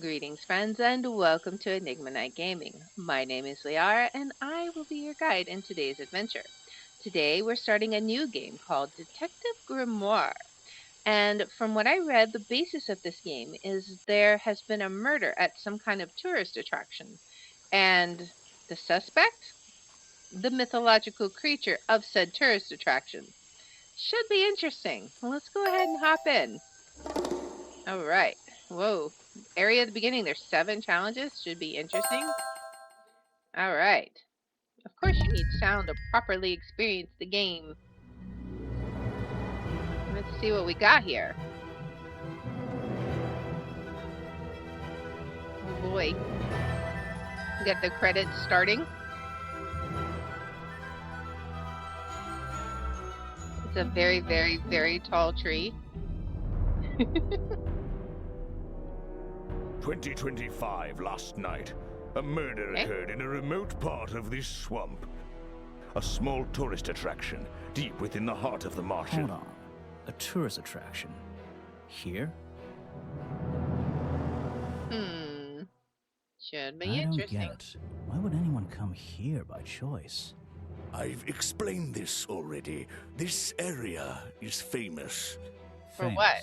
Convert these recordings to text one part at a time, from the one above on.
Greetings, friends, and welcome to Enigma Night Gaming. My name is Liara, and I will be your guide in today's adventure. Today, we're starting a new game called Detective Grimoire. And from what I read, the basis of this game is there has been a murder at some kind of tourist attraction. And the suspect? The mythological creature of said tourist attraction. Should be interesting. Let's go ahead and hop in. All right. Whoa. Area at the beginning, there's 7 challenges. Should be interesting. All right. Of course, you need sound to properly experience the game. Let's see what we got here. Oh boy. We got the credits starting. It's a very, very, very tall tree. 2025 last night. A murder occurred in a remote part of this swamp. A small tourist attraction, deep within the heart of the marshes. Hold on. A tourist attraction? Here? Should be I don't interesting. get it. Why would anyone come here by choice? I've explained this already. This area is famous. For what?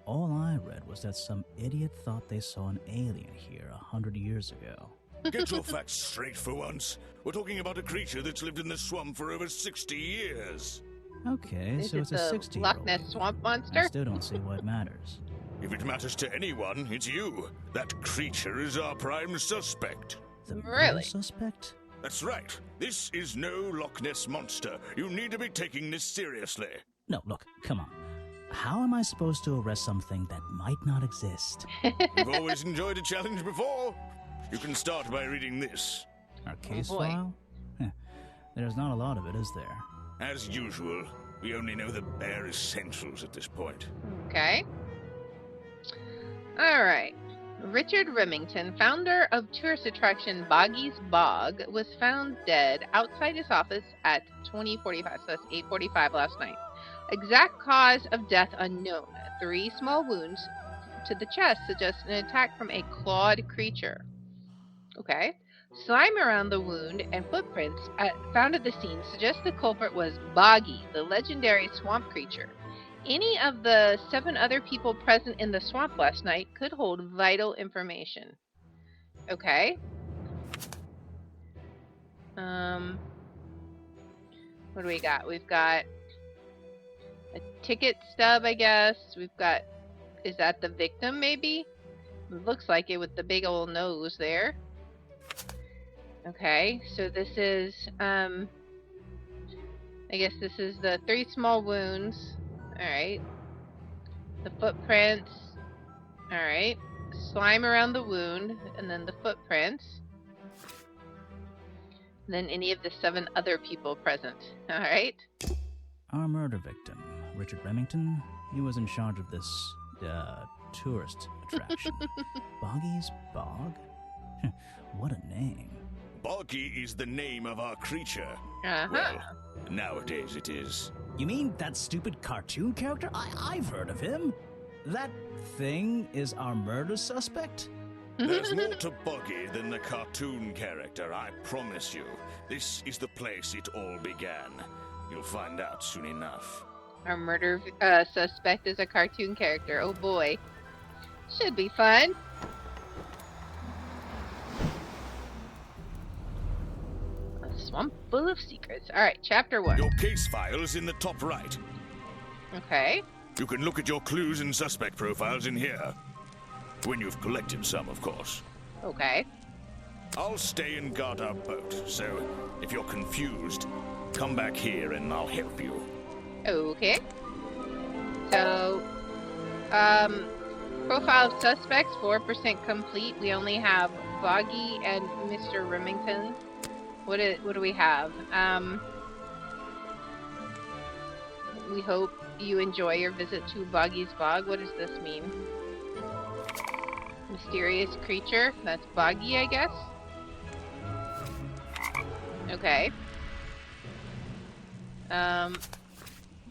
All I read was that some idiot thought they saw an alien here 100 years ago. Get your facts straight for once. We're talking about a creature that's lived in this swamp for over 60 years. Okay, Is so it it's a the 60-year-old. Loch Ness swamp I monster? still don't see why it matters. If it matters to anyone, it's you. That creature is our prime suspect. The Really? real suspect? That's right. This is no Loch Ness monster. You need to be taking this seriously. No, look, come on. How am I supposed to arrest something that might not exist? You've always enjoyed a challenge before. You can start by reading this. Our case boy. file? There's not a lot of it, is there? As usual, we only know the bare essentials at this point. Okay. All right. Richard Remington, founder of tourist attraction Boggy's Bog, was found dead outside his office at 20:45. So that's 8:45 last night. Exact cause of death unknown. 3 small wounds to the chest suggest an attack from a clawed creature. Okay. Slime around the wound and footprints found at the scene suggest the culprit was Boggy, the legendary swamp creature. Any of the 7 other people present in the swamp last night could hold vital information. Okay. What do we got? We've got a ticket stub, I guess. We've got, is that the victim maybe? It looks like it with the big old nose there. Okay, so this is, I guess this is the 3 small wounds. Alright. The footprints. Alright. Slime around the wound, and then the footprints. And then any of the 7 other people present. Alright. Our murder victim, Richard Remington, he was in charge of this, tourist attraction. Boggy's Bog? What a name. Boggy is the name of our creature. Uh-huh. Well, nowadays it is. You mean that stupid cartoon character? I've heard of him. That thing is our murder suspect? There's more to Boggy than the cartoon character, I promise you. This is the place it all began. You'll find out soon enough. Our murder suspect is a cartoon character. Oh boy. Should be fun. A swamp full of secrets. Alright, chapter 1. Your case file is in the top right. Okay. You can look at your clues and suspect profiles in here. When you've collected some, of course. Okay. I'll stay and guard our boat, so if you're confused, come back here and I'll help you. Okay. So, profile of suspects, 4% complete. We only have Boggy and Mr. Remington. What do we have? We hope you enjoy your visit to Boggy's Bog. What does this mean? Mysterious creature. That's Boggy, I guess. Okay.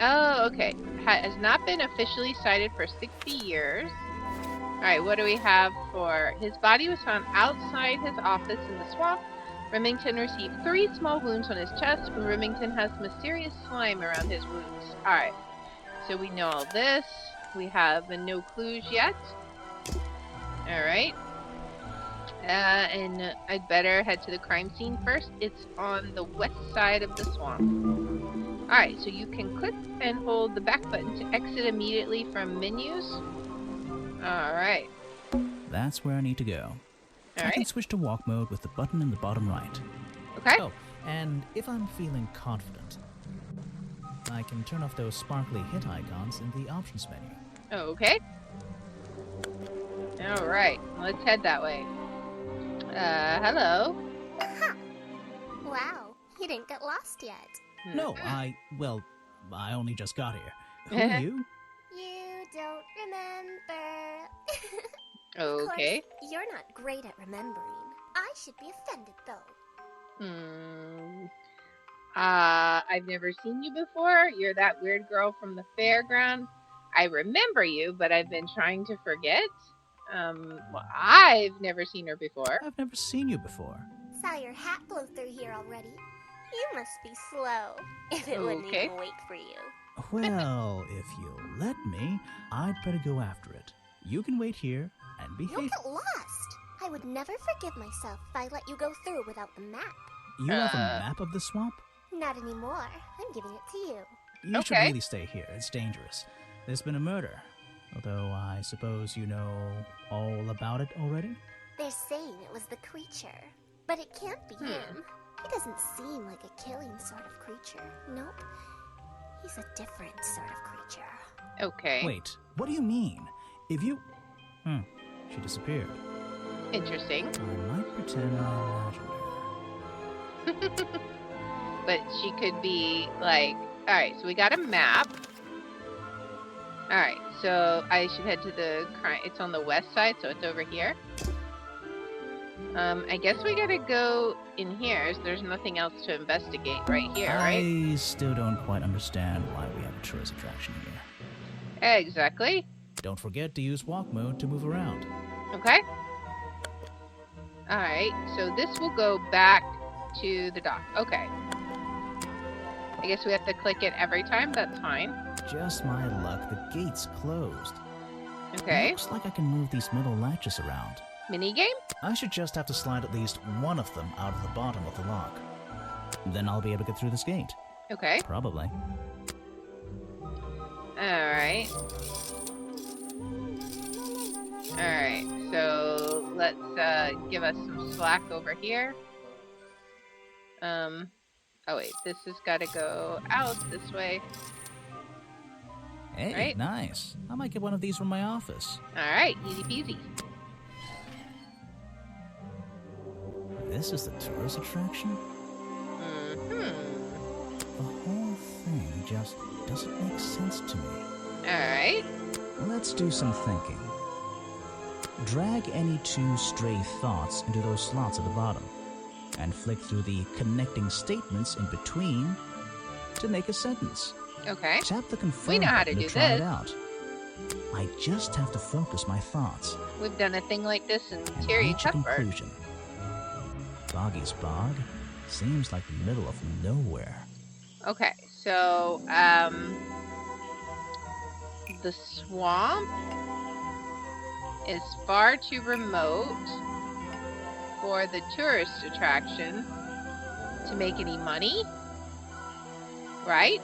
Oh, okay. Has not been officially cited for 60 years. All right, what do we have for his body was found outside his office in the swamp. Remington received 3 small wounds on his chest. Remington has mysterious slime around his wounds. All right, so we know all this. We have no clues yet. All right. And I'd better head to the crime scene first. It's on the west side of the swamp. Alright, so you can click and hold the back button to exit immediately from menus. Alright. That's where I need to go. I can Alright. switch to walk mode with the button in the bottom right. Okay. Oh, and if I'm feeling confident, I can turn off those sparkly hit icons in the options menu. Okay. Alright, let's head that way. Hello. Aha! Wow, you didn't get lost yet. No, I only just got here. Who are you? You don't remember. Okay. Of course, you're not great at remembering. I should be offended, though. I've never seen you before. You're that weird girl from the fairground. I remember you, but I've been trying to forget. Well, I've never seen her before. I've never seen you before. Saw your hat blow through here already. You must be slow, if it wouldn't Okay. even wait for you. Well, if you'll let me, I'd better go after it. You can wait here and be You'll faithful. get lost. I would never forgive myself if I let you go through without the map. You have a map of the swamp? Not anymore. I'm giving it to you. You should Okay. really stay here. It's dangerous. There's been a murder. Although I suppose you know all about it already? They're saying it was the creature, but it can't be him. He doesn't seem like a killing sort of creature. Nope. He's a different sort of creature. Okay. Wait, what do you mean? If you... she disappeared. Interesting. I might pretend I imagined her. But she could be like, alright, so we got a map. Alright, so I should head to the crime. It's on the west side, so it's over here. I guess we gotta go in here. So there's nothing else to investigate right here, right? I still don't quite understand why we have a tourist attraction here. Exactly. Don't forget to use walk mode to move around. Okay. Alright, so this will go back to the dock. Okay. I guess we have to click it every time. That's fine. Just my luck, the gate's closed. Okay. Looks like I can move these metal latches around. Minigame? I should just have to slide at least one of them out of the bottom of the lock. Then I'll be able to get through this gate. Okay. Probably. Alright. Alright, so let's give us some slack over here. Oh wait, this has got to go out this way. Hey, Right. nice. I might get one of these from my office. Alright, easy peasy. This is the tourist attraction? The whole thing just doesn't make sense to me. Alright. Let's do some thinking. Drag any 2 stray thoughts into those slots at the bottom, and flick through the connecting statements in between to make a sentence. Okay. Tap the confirm We know how to button do try this. it out. I just have to focus my thoughts We've done a thing like this in and Terry reach a Cuthbert. conclusion. Boggy's Bog seems like the middle of nowhere. Okay, so the swamp is far too remote for the tourist attraction to make any money, right?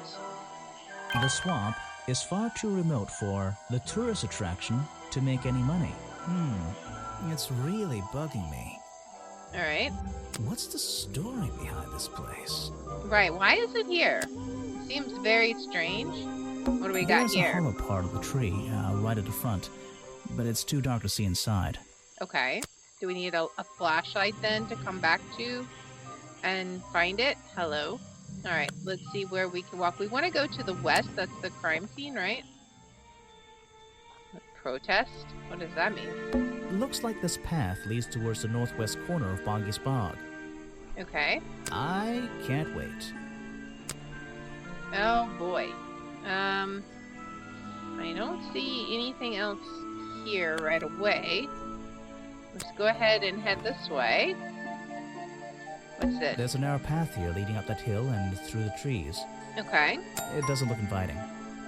The swamp is far too remote for the tourist attraction to make any money. It's really bugging me. All right. What's the story behind this place? Right, why is it here? Seems very strange. What do we got There's a here? hollow part of the tree right at the front, but it's too dark to see inside. Okay. Do we need a flashlight then to come back to and find it? Hello. All right, let's see where we can walk. We want to go to the west. That's the crime scene, right? Protest? What does that mean? Looks like this path leads towards the northwest corner of Boggy's Bog. Okay. I can't wait. Oh boy. I don't see anything else here right away. Let's go ahead and head this way. What's this? There's a narrow path here leading up that hill and through the trees. Okay. It doesn't look inviting.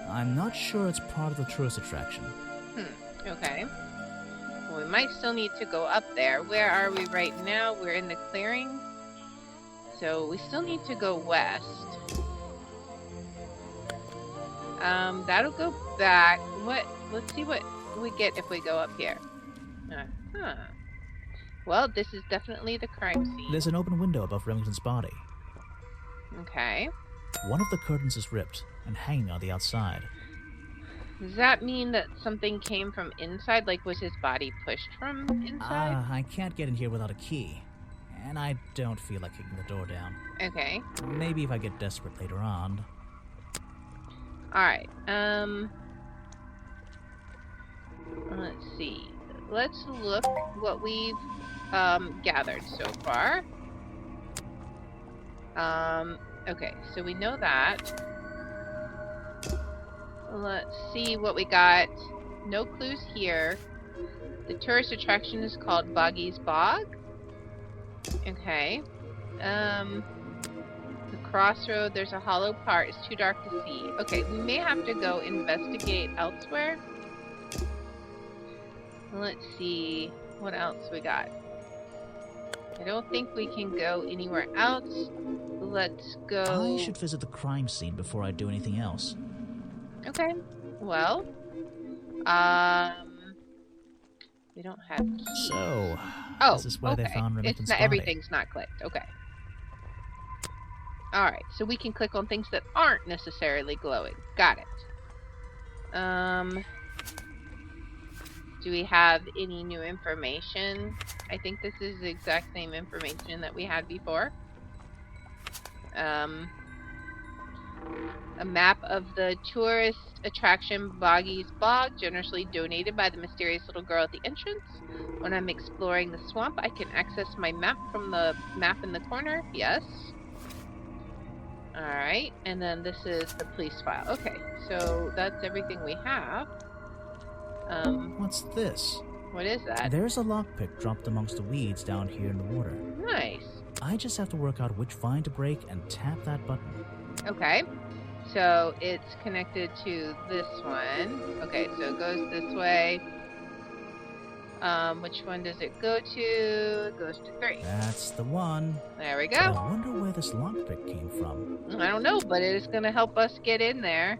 I'm not sure it's part of the tourist attraction. Okay. Well, we might still need to go up there. Where are we right now? We're in the clearing. So we still need to go west. That'll go back. Let's see what we get if we go up here. Well, this is definitely the crime scene. There's an open window above Remington's body. Okay. One of the curtains is ripped and hanging on the outside. Does that mean that something came from inside? Like, was his body pushed from inside? I can't get in here without a key. And I don't feel like kicking the door down. Okay. Maybe if I get desperate later on. Alright, let's see. Let's look what we've gathered so far. Okay, so we know that. Let's see what we got. No clues here. The tourist attraction is called Boggy's Bog. Okay. The crossroad, there's a hollow part. It's too dark to see. Okay, we may have to go investigate elsewhere. Let's see what else we got. I don't think we can go anywhere else. Let's go. I should visit the crime scene before I do anything else. Okay. Well, we don't have keys. So, Oh, this is where okay. they found Remington's It's not, body. everything's not clicked. Okay. Alright, so we can click on things that aren't necessarily glowing. Got it. Do we have any new information? I think this is the exact same information that we had before. A map of the tourist attraction Boggy's Bog, generously donated by the mysterious little girl at the entrance. When I'm exploring the swamp, I can access my map from the map in the corner. Yes. Alright, and then this is the police file. Okay, so that's everything we have. What's this? What is that? There's a lockpick dropped amongst the weeds down here in the water. Nice. I just have to work out which vine to break and tap that button. Okay. So it's connected to this one. Okay, so it goes this way. Which one does it go to? It goes to 3. That's the one. There we But go. I wonder where this lockpick came from. I don't know, but it is going to help us get in there.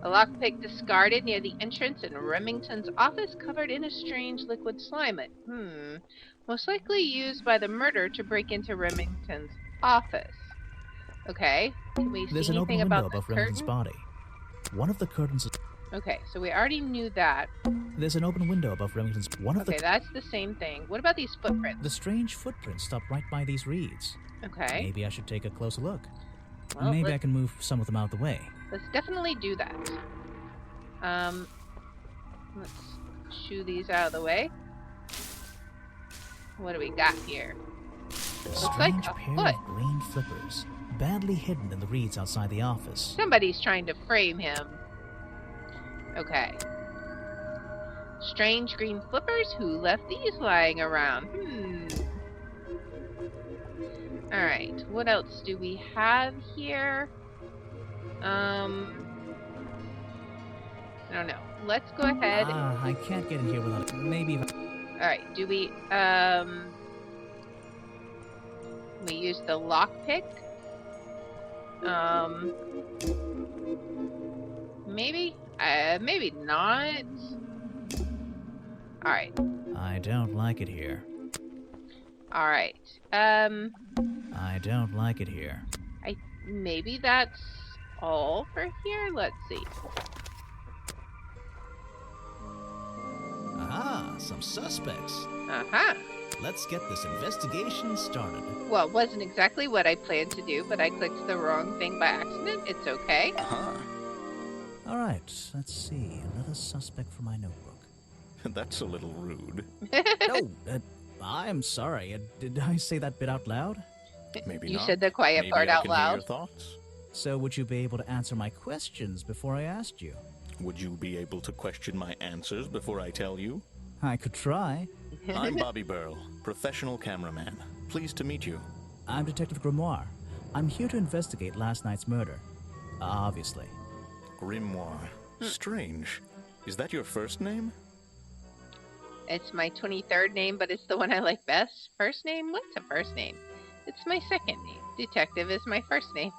A lockpick discarded near the entrance in Remington's office, covered in a strange liquid slime. Most likely used by the murderer to break into Remington's office. Okay. Can we There's see an open anything window about the above Remington's curtain? body. One of the curtains is... Okay, so we already knew that. There's an open window above Remington's... One of Okay, that's the same thing. What about these footprints? The strange footprints stop right by these reeds. Okay. Maybe I should take a closer look. Well, Maybe I can move some of them out of the way. Let's definitely do that. Let's shoo these out of the way. What do we got here? A Looks strange like a pair foot. of green flippers, badly hidden in the reeds outside the office. Somebody's trying to frame him. Okay. Strange green flippers? Who left these lying around? Alright, what else do we have here? I don't know. Let's go ahead. I can't get in here without... Maybe if... Alright, do we use the lockpick? Maybe? Maybe not. Alright. I don't like it here. Alright. I don't like it here. Maybe that's all for here? Let's see. Ah, some suspects. Uh-huh. Let's get this investigation started. Well, it wasn't exactly what I planned to do, but I clicked the wrong thing by accident. It's okay. All right, let's see. Another suspect for my notebook. That's a little rude. No, I'm sorry. Did I say that bit out loud? Maybe You not. said the quiet Maybe part I out can hear loud. your thoughts. So would you be able to answer my questions before I asked you? Would you be able to question my answers before I tell you? I could try. I'm Bobby Burl, professional cameraman. Pleased to meet you. I'm Detective Grimoire. I'm here to investigate last night's murder. Obviously. Grimoire. Strange. Is that your first name? It's my 23rd name, but it's the one I like best. First name? What's a first name? It's my second name. Detective is my first name.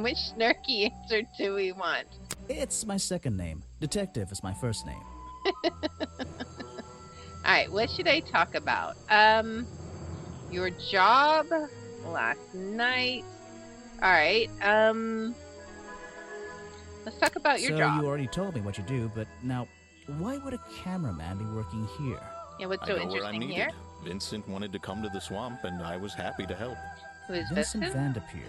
Which snarky answer do we want? It's my second name. Detective is my first name. Alright, what should I talk about? Your job last night. Alright, let's talk about your So job. you already told me what you do, but now, why would a cameraman be working here? Yeah, what's I so go where I'm interesting needed. here? Vincent wanted to come to the swamp, and I was happy to help. Who is Vincent Vincent? Vanderpeer.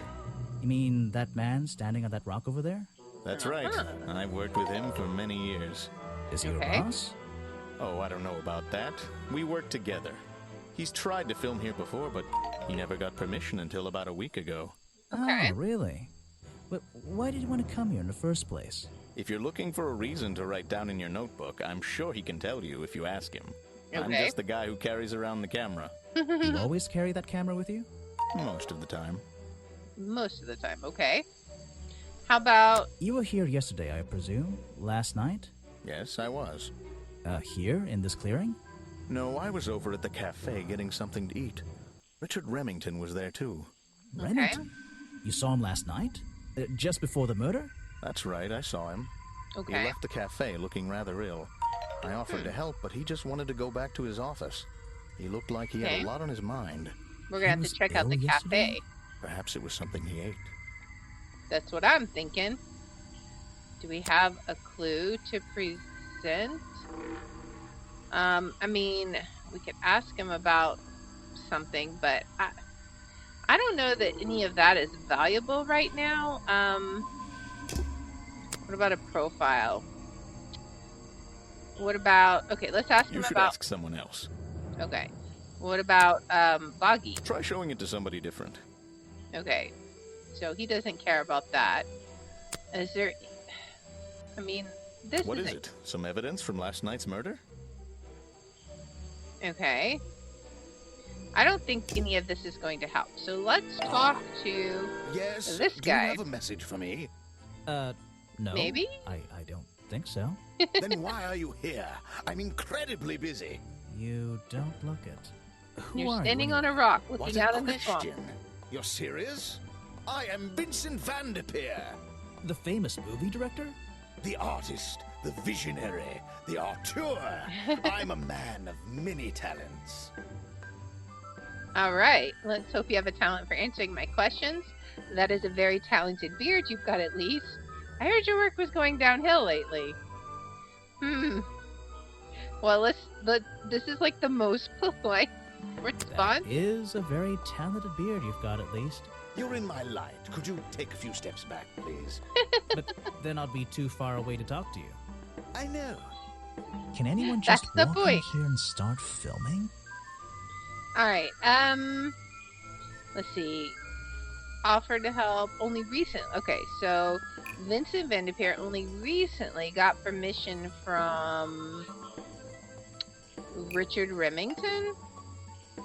You mean that man standing on that rock over there? That's right. I worked with him for many years. Is he your Okay. boss? Oh, I don't know about that. We worked together. He's tried to film here before, but he never got permission until about a week ago. Okay. Oh, really? But why did you want to come here in the first place? If you're looking for a reason to write down in your notebook, I'm sure he can tell you if you ask him. I'm Okay. just the guy who carries around the camera. You always carry that camera with you? Most of the time. Most of the time, okay. How about You were here yesterday, I presume? Last night? Yes, I was. Here, in this clearing? No, I was over at the cafe getting something to eat. Richard Remington was there too. Remington? You saw him last night? Just before the murder? That's right, I saw him. He okay? left the cafe looking rather ill. I offered to help, but he just wanted to go back to his office. He looked like he had Okay. a lot on his mind. We're gonna have was to check out the ill yesterday? cafe. Perhaps it was something he ate. That's what I'm thinking. Do we have a clue to present? I mean, we could ask him about something, but I don't know that any of that is valuable right now. What about a profile? What about, okay, let's ask You him should about, ask someone else. okay. What about Boggy? Try showing it to somebody different. Okay, so he doesn't care about that. Is there, I mean, this What is isn't- it? Some evidence from last night's murder? Okay. I don't think any of this is going to help. So let's talk to Yes. this Do guy. you have a message for me? No. Maybe? I don't think so. Then why are you here? I'm incredibly busy. You don't look it. Who You're are standing you? on a rock What looking a out at the swamp. question. You're serious? I am Vincent Vanderpeer, The famous movie director? the artist, the visionary, the auteur. I'm a man of many talents. All right. Let's hope you have a talent for answering my questions. That is a very talented beard you've got at least. I heard your work was going downhill lately. Well, this is like the most polite That response. is a very talented beard you've got at least. You're in my light. Could you take a few steps back, please? But then I'd be too far away to talk to you. I know. Can anyone just That's the walk in point. here and start filming? All right. Let's see. Offered to help only recent. Okay, so Vincent Vanderpeer only recently got permission from Richard Remington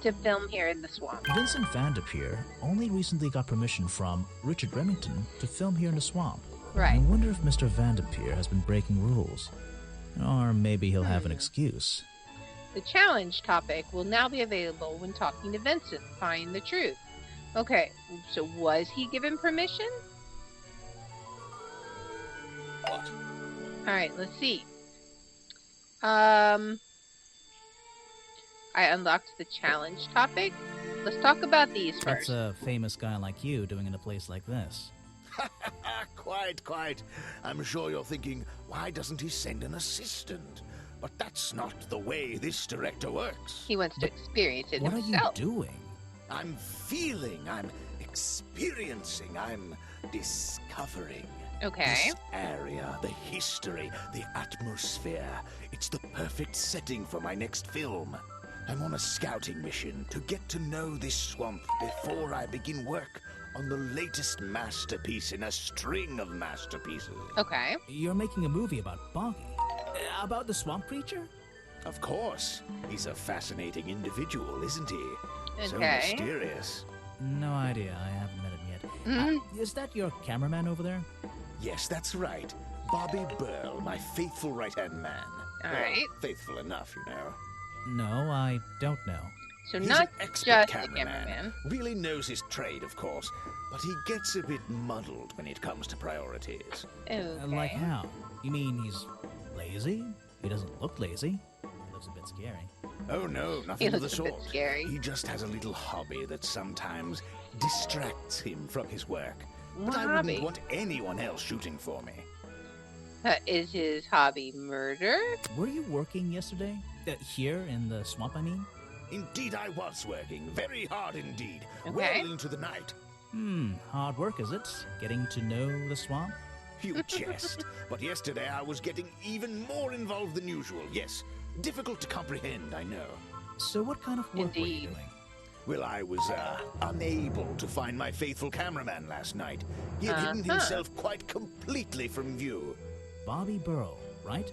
to film here in the swamp. Vincent Vanderpeer only recently got permission from Richard Remington to film here in the swamp. I Right. wonder if Mr. Vanderpeer has been breaking rules. Or maybe he'll have an excuse. The challenge topic will now be available when talking to Vincent. Find the truth. Okay, so was he given permission? What? All right, let's see. I unlocked the challenge topic. Let's talk about these What's first. a famous guy like you doing in a place like this? Quite. I'm sure you're thinking, why doesn't he send an assistant? But that's not the way this director works. He wants to experience it What are you himself. doing? I'm feeling, I'm experiencing, I'm discovering. Okay. This area, the history, the atmosphere. It's the perfect setting for my next film. I'm on a scouting mission to get to know this swamp before I begin work on the latest masterpiece in a string of masterpieces. Okay. You're making a movie about Boggy. About the swamp creature? Of course. He's a fascinating individual, isn't he? So Okay. mysterious. No idea. I haven't met him yet. Mhm. Is that your cameraman over there? Yes, that's right. Bobby Burl, my faithful right-hand man. All Well, right. faithful enough, you know. No, I don't know. So He's not an expert just a cameraman. cameraman. Really knows his trade, of course, but he gets a bit muddled when it comes to priorities. Okay. Like how? You mean he's lazy? He doesn't look lazy. He looks a bit scary. Oh no, nothing of the looks a bit sort. scary. He just has a little hobby that sometimes distracts him from his work. But What I hobby? wouldn't want anyone else shooting for me. Is his hobby murder? Were you working yesterday? Here in the swamp, I mean? Indeed, I was working very hard indeed, Okay. well into the night. Hard work, is it? Getting to know the swamp? You jest. But yesterday I was getting even more involved than usual. Yes, difficult to comprehend, I know. So what kind of work were you Indeed. doing? Well, I was unable to find my faithful cameraman last night. He had hidden himself quite completely from view. Bobby Burrow, right?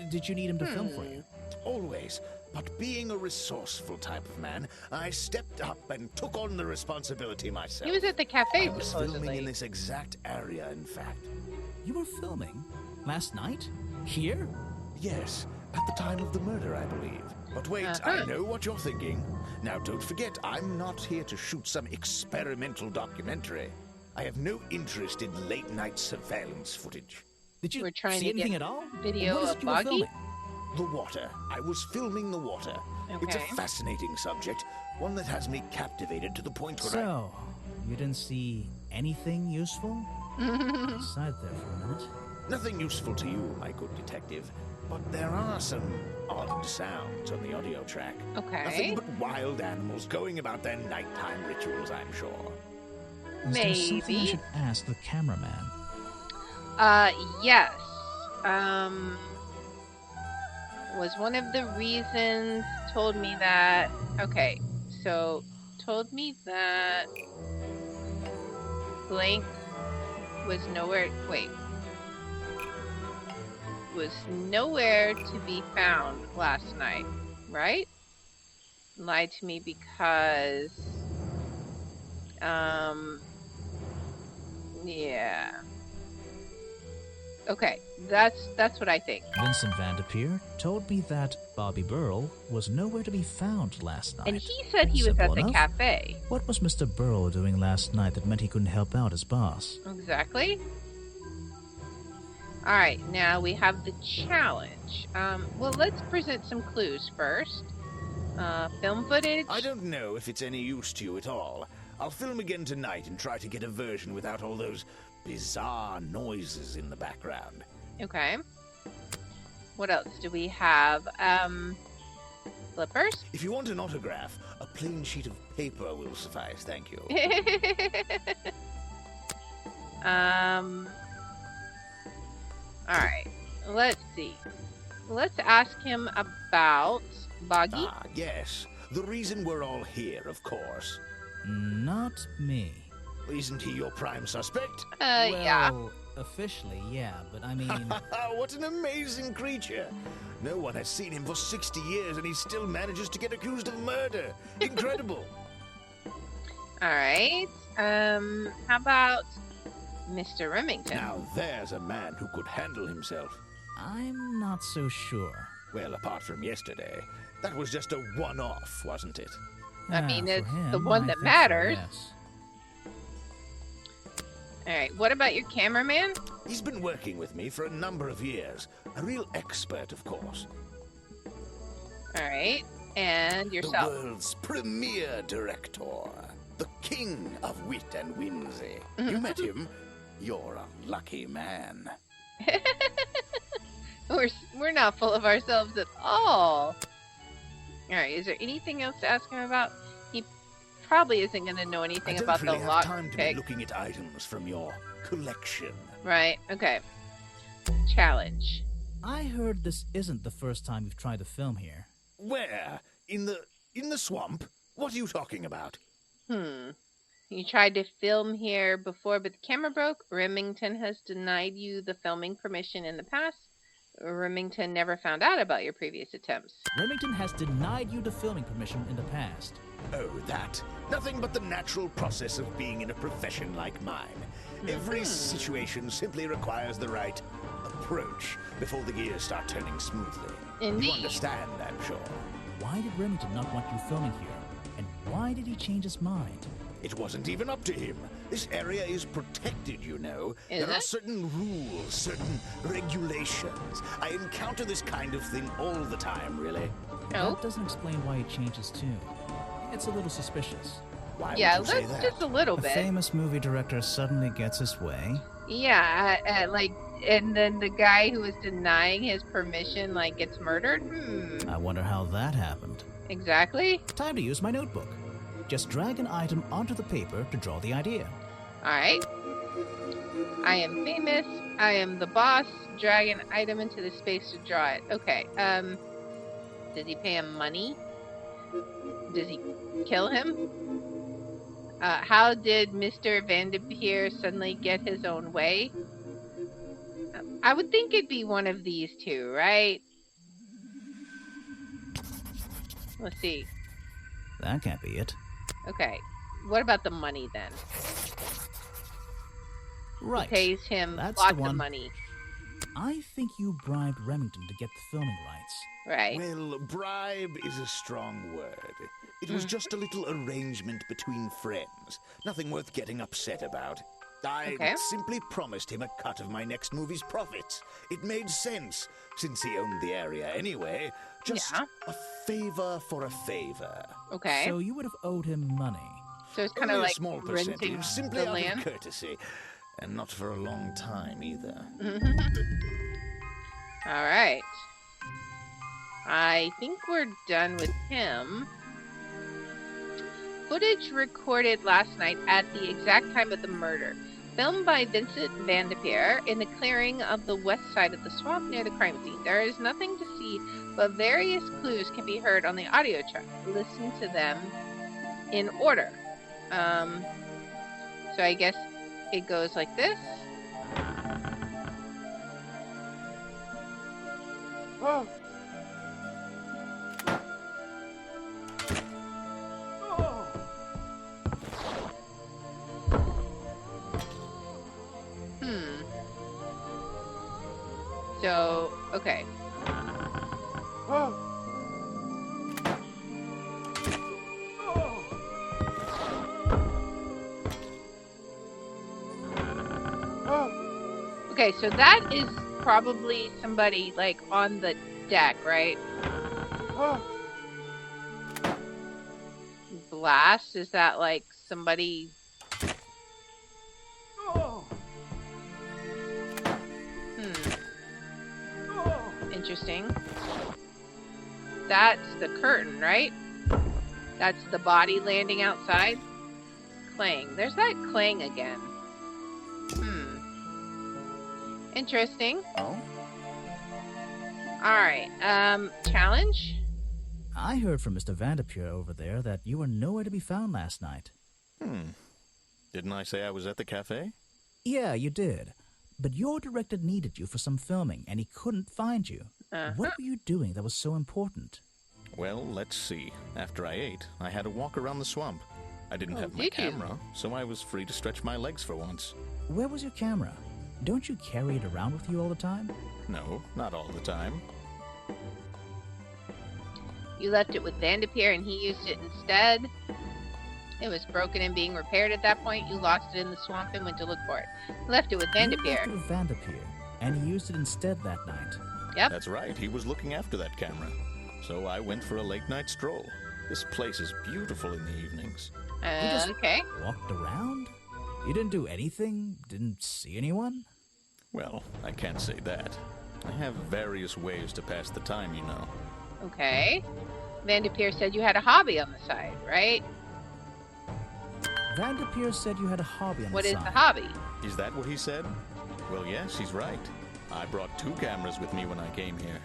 Did you need him to film for you? Always. But being a resourceful type of man, I stepped up and took on the responsibility myself. He was at the cafe, I was filming supposedly. in this exact area, in fact. You were filming? Last night? Here? Yes, at the time of the murder, I believe. But wait, I know what you're thinking. Now, don't forget, I'm not here to shoot some experimental documentary. I have no interest in late-night surveillance footage. Did you We're trying see to get anything at all? video What is of it you were Boggy? filming? The water. I was filming the water. It's a Okay. fascinating subject, one that has me captivated to the point where So, you didn't see anything useful? Aside there for a minute. Nothing useful to you, my good detective, but there are some odd sounds on the audio track. Okay. Nothing but wild animals going about their nighttime rituals, I'm sure. Is there something I Maybe. should ask the cameraman? Yes. Was one of the reasons told me that. Okay, so told me that blank was nowhere. Wait. Was nowhere to be found last night, right? Lied to me because. Yeah. Okay, that's what I think. Vincent Van de Peer told me that Bobby Burrell was nowhere to be found last night. And he said he was at Simple the enough. cafe. What was Mr. Burrell doing last night that meant he couldn't help out his boss? Exactly. All right, now we have the challenge. Well, let's present some clues first. Film footage. I don't know if it's any use to you at all. I'll film again tonight and try to get a version without all those bizarre noises in the background. Okay. What else do we have? Flippers. If you want an autograph, a plain sheet of paper will suffice, thank you. All right. Let's see. Let's ask him about Boggy. Ah, yes. The reason we're all here, of course. Not me. Isn't he your prime suspect? Yeah. Well, officially, yeah, but I mean... What an amazing creature. No one has seen him for 60 years and he still manages to get accused of murder. Incredible. All right. How about Mr. Remington? Now there's a man who could handle himself. I'm not so sure. Well, apart from yesterday, that was just a one-off, wasn't it? I mean, for it's him, the one I that think so, matters. yes. All right. What about your cameraman? He's been working with me for a number of years. A real expert, of course. All right. And The yourself. world's premier director. The king of wit and whimsy. You met him? You're a lucky man. We're not full of ourselves at all. All right. Is there anything else to ask him about? He probably isn't going to know I anything don't about really the have lock time to be pick. looking at items from your collection. Right. Okay. Challenge. I heard this isn't the first time you've tried to film here. Where? In the swamp? What are you talking about? You You tried to film here before, but the camera broke. Remington has denied you the filming permission in the past. Remington never found out about your previous attempts. Remington has denied you the filming permission in the past. Oh, that. Nothing but the natural process of being in a profession like mine. Every situation simply requires the right approach before the gears start turning smoothly. Indeed. You understand, I'm sure. Why did Remington not want you filming here? And why did he change his mind? It wasn't even up to him. This area is protected, you know. Is There are it? certain rules, certain regulations. I encounter this kind of thing all the time, really. Oh, That doesn't explain why he changed his tune. It's a little suspicious. Why yeah, would you say let's that? just a little A bit. famous movie director suddenly gets his way. Yeah, and then the guy who was denying his permission, gets murdered? I wonder how that happened. Exactly. Time to use my notebook. Just drag an item onto the paper to draw the idea. Alright. I am famous. I am the boss. Drag an item into the space to draw it. Okay, does he pay him money? Does he kill him? How did Mr. Vanderpeer suddenly get his own way? I would think it'd be one of these two, right? Let's see. That can't be it. Okay. What about the money then? Right. He pays him That's lots the one. of money. I think you bribed Remington to get the filming rights. Right. Well, bribe is a strong word. It was just a little arrangement between friends. Nothing worth getting upset about. I Okay. simply promised him a cut of my next movie's profits. It made sense, since he owned the area anyway. Just Yeah. a favor for a favor. Okay. So you would have owed him money. So it's kind of Only like a small renting percentage, simply the out land. of courtesy. And not for a long time, either. All right. I think we're done with him. Footage recorded last night at the exact time of the murder. Filmed by Vincent Vanderpeer in the clearing of the west side of the swamp near the crime scene. There is nothing to see, but various clues can be heard on the audio track. Listen to them in order. So I guess it goes like this. So, okay. Okay, so that is probably somebody on the deck, right? Blast, is that somebody? Interesting. That's the curtain, right? That's the body landing outside. Clang. There's that clang again. Interesting. Oh? Alright, challenge? I heard from Mr. Vanderpeer over there that you were nowhere to be found last night. Didn't I say I was at the cafe? Yeah, you did. But your director needed you for some filming, and he couldn't find you. What were you doing that was so important? Well, let's see. After I ate, I had a walk around the swamp. I didn't have my did you? camera, so I was free to stretch my legs for once. Where was your camera? Don't you carry it around with you all the time? No, not all the time. You left it with Vanderpeer and he used it instead. It was broken and being repaired at that point. You lost it in the swamp and went to look for it. You left it with You left Vanderpeer. it with Vanderpeer, and he used it instead that night. Yep. That's right, he was looking after that camera. So I went for a late-night stroll. This place is beautiful in the evenings. just- Okay. Walked around? You didn't do anything? Didn't see anyone? Well, I can't say that. I have various ways to pass the time, you know. Okay. Vanderpeer said you had a hobby on the side, right? Vanderpeer said you had a hobby on What the is side. the hobby? Is that what he said? Well, yes, he's right. I brought 2 cameras with me when I came here.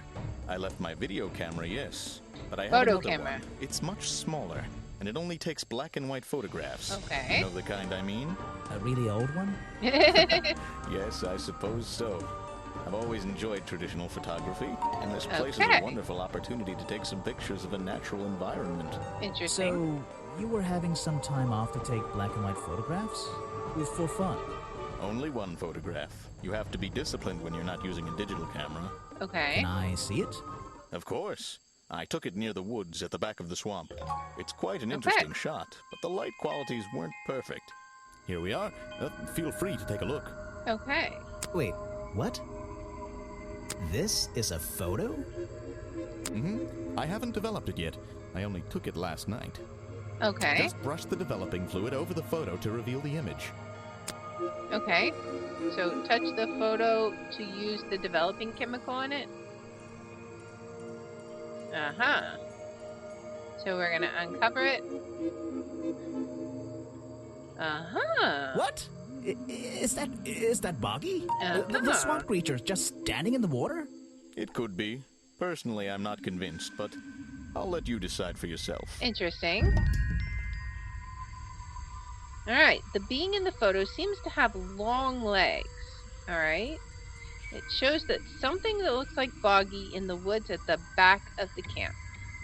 I left my video camera, yes, but I have Photo another camera. one. It's much smaller. and it only takes black and white photographs. Okay. You know the kind I mean? A really old one? Yes, I suppose so. I've always enjoyed traditional photography, and this place is Okay. a wonderful opportunity to take some pictures of a natural environment. Interesting. So, you were having some time off to take black and white photographs? For fun? Only one photograph. You have to be disciplined when you're not using a digital camera. Okay. Can I see it? Of course. I took it near the woods at the back of the swamp. It's quite an interesting shot, but the light qualities weren't perfect. Here we are. Feel free to take a look. Okay. Wait, what? This is a photo? I haven't developed it yet. I only took it last night. Okay. Just brush the developing fluid over the photo to reveal the image. Okay. So touch the photo to use the developing chemical in it. Uh-huh. So we're gonna uncover it. Uh-huh. What? Is that Boggy? The Uh-huh. swamp creature just standing in the water? It could be. Personally, I'm not convinced, but I'll let you decide for yourself. Interesting. Alright, the being in the photo seems to have long legs. Alright. It shows that something that looks like Boggy in the woods at the back of the camp.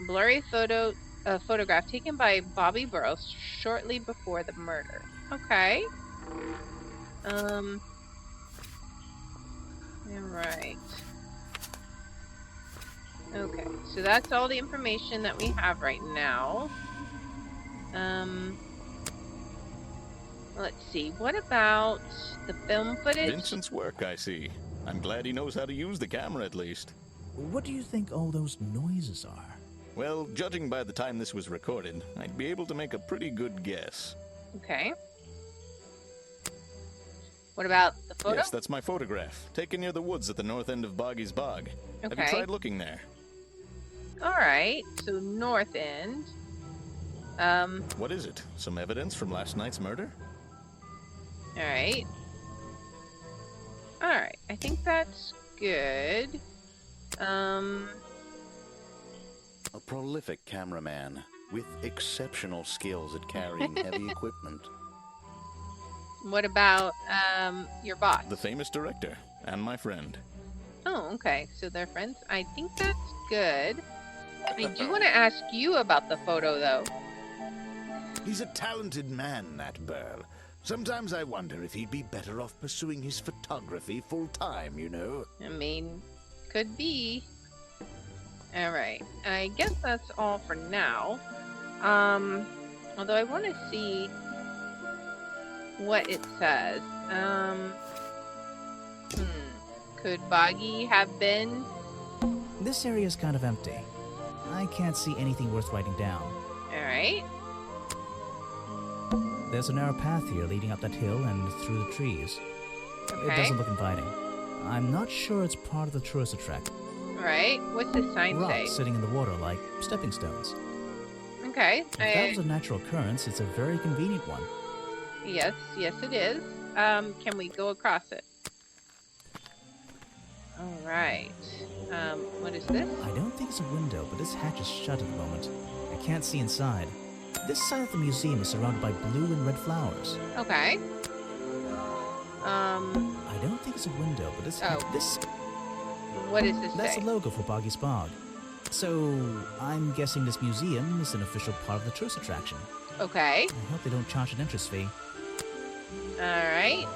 Blurry photograph taken by Bobby Burrows shortly before the murder. Okay. Alright. Okay, so that's all the information that we have right now. Let's see. What about the film footage? Vincent's work, I see. I'm glad he knows how to use the camera at least. What do you think all those noises are? Well, judging by the time this was recorded, I'd be able to make a pretty good guess. Okay. What about the photo? Yes, that's my photograph, taken near the woods at the north end of Boggy's Bog. Have you Okay. tried looking there? Alright, so north end. What is it? Some evidence from last night's murder? Alright. Alright, I think that's good. A prolific cameraman with exceptional skills at carrying heavy equipment. What about, your boss? The famous director, and my friend. Oh, okay, so they're friends. I think that's good. I do want to ask you about the photo, though. He's a talented man, that Burl. Sometimes I wonder if he'd be better off pursuing his photography full-time, you know? I mean, could be. Alright, I guess that's all for now. Although I want to see what it says. Could Boggy have been? This area is kind of empty. I can't see anything worth writing down. Alright. There's a narrow path here leading up that hill and through the trees. It Okay. doesn't look inviting. I'm not sure it's part of the tourist attraction. Alright. What's the sign say? Rocks sitting in the water like stepping stones. Okay. If that was a natural occurrence, it's a very convenient one. Yes, it is. Can we go across it? Alright. What is this? I don't think it's a window, but this hatch is shut at the moment. I can't see inside. This side of the museum is surrounded by blue and red flowers. Okay. I don't think it's a window, but this What does this that's say? the logo for Boggy's Bog. So I'm guessing this museum is an official part of the tourist attraction. Okay. I hope they don't charge an entrance fee. Alright.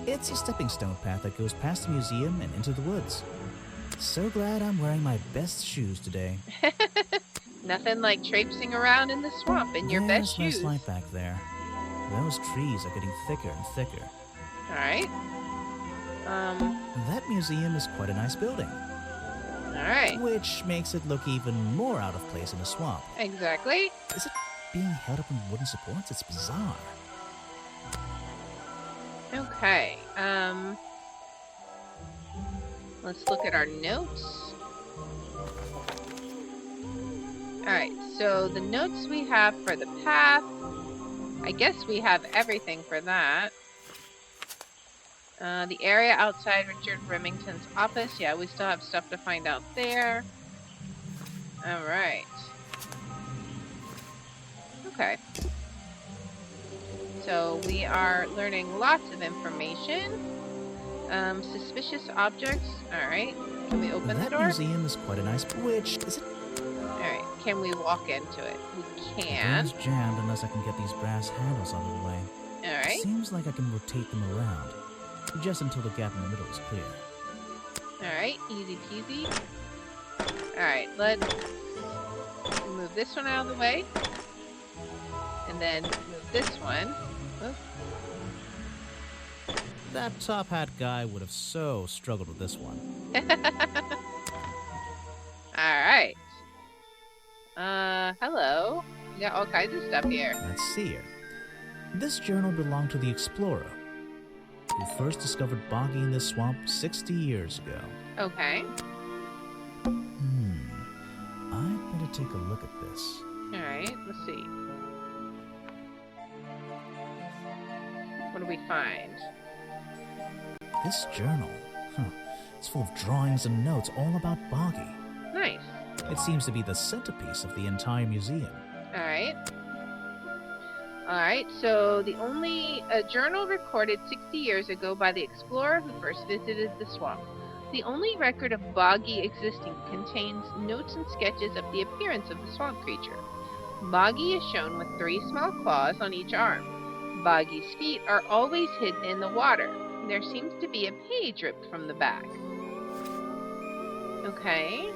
It's a stepping stone path that goes past the museum and into the woods. So glad I'm wearing my best shoes today. Nothing like traipsing around in the swamp in your best There's shoes. nice light back there. Those trees are getting thicker and thicker. Alright. That museum is quite a nice building, Alright. which makes it look even more out of place in a swamp. Exactly. Is it being held up on wooden supports? It's bizarre. Okay. Let's look at our notes. Alright, so the notes we have for the path, I guess we have everything for that. The area outside Richard Remington's office, yeah, we still have stuff to find out there. Alright. Okay. So we are learning lots of information. Suspicious objects. All right. Can we open the That door? museum is quite a nice. Which is it? All right. Can we walk into it? We The can. door's jammed unless I can get these brass handles out of the way. All right. Seems like I can rotate them around, just until the gap in the middle is clear. All right. Easy peasy. All right. Let's move this one out of the way. And then move this one. Oops. That top hat guy would have so struggled with this one. Alright. Hello. We got all kinds of stuff here. Let's see here. This journal belonged to the explorer, who first discovered boggy in this swamp 60 years ago. Okay. I'd better take a look at this. Alright, let's see. What do we find? This journal, it's full of drawings and notes all about boggy. Nice. It seems to be the centerpiece of the entire museum. Alright. Alright, so the only journal recorded 60 years ago by the explorer who first visited the swamp. The only record of Boggy existing contains notes and sketches of the appearance of the swamp creature. Boggy is shown with 3 small claws on each arm. Boggy's feet are always hidden in the water. There seems to be a page ripped from the back. Okay.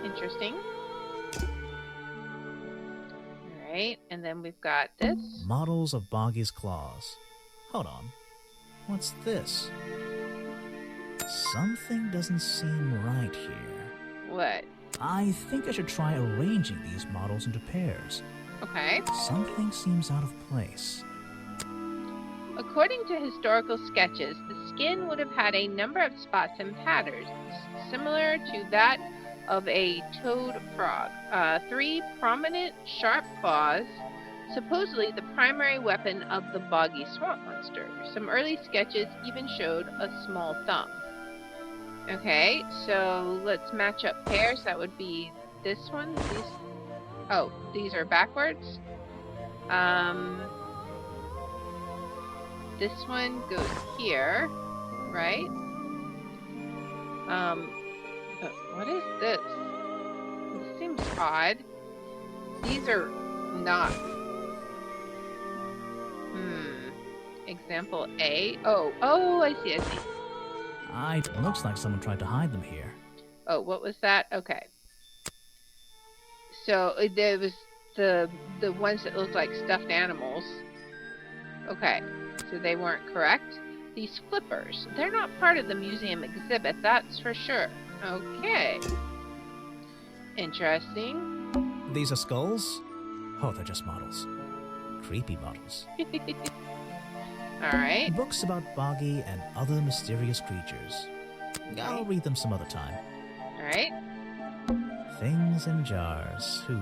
Interesting. Alright, and then we've got this. Models of Boggy's claws. Hold on. What's this? Something doesn't seem right here. What? I think I should try arranging these models into pairs. Okay. Something seems out of place. According to historical sketches, the skin would have had a number of spots and patterns, similar to that of a toad frog. 3 prominent, sharp claws, supposedly the primary weapon of the boggy swamp monster. Some early sketches even showed a small thumb. Okay, so let's match up pairs. That would be this one. These are backwards. This one goes here, right? But what is this? This seems odd. These are not. Example A. Oh, I see. It looks like someone tried to hide them here. Oh, what was that? Okay. So there was the ones that looked like stuffed animals. Okay, so they weren't correct. These flippers, they're not part of the museum exhibit, that's for sure. Okay. Interesting. These are skulls? Oh, they're just models. Creepy models. Alright. Books about boggy and other mysterious creatures. I'll read them some other time. Alright. Things in jars. Ooh.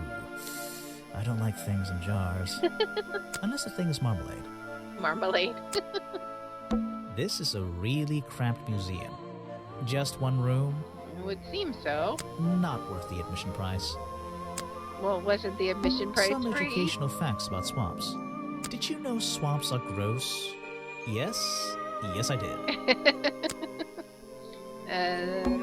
I don't like things in jars. Unless the thing is marmalade. Marmalade. This is a really cramped museum. Just one room. It would seem so. Not worth the admission price. Well, wasn't the admission price Some free? educational facts about swamps. Did you know swamps are gross? Yes? Yes, I did.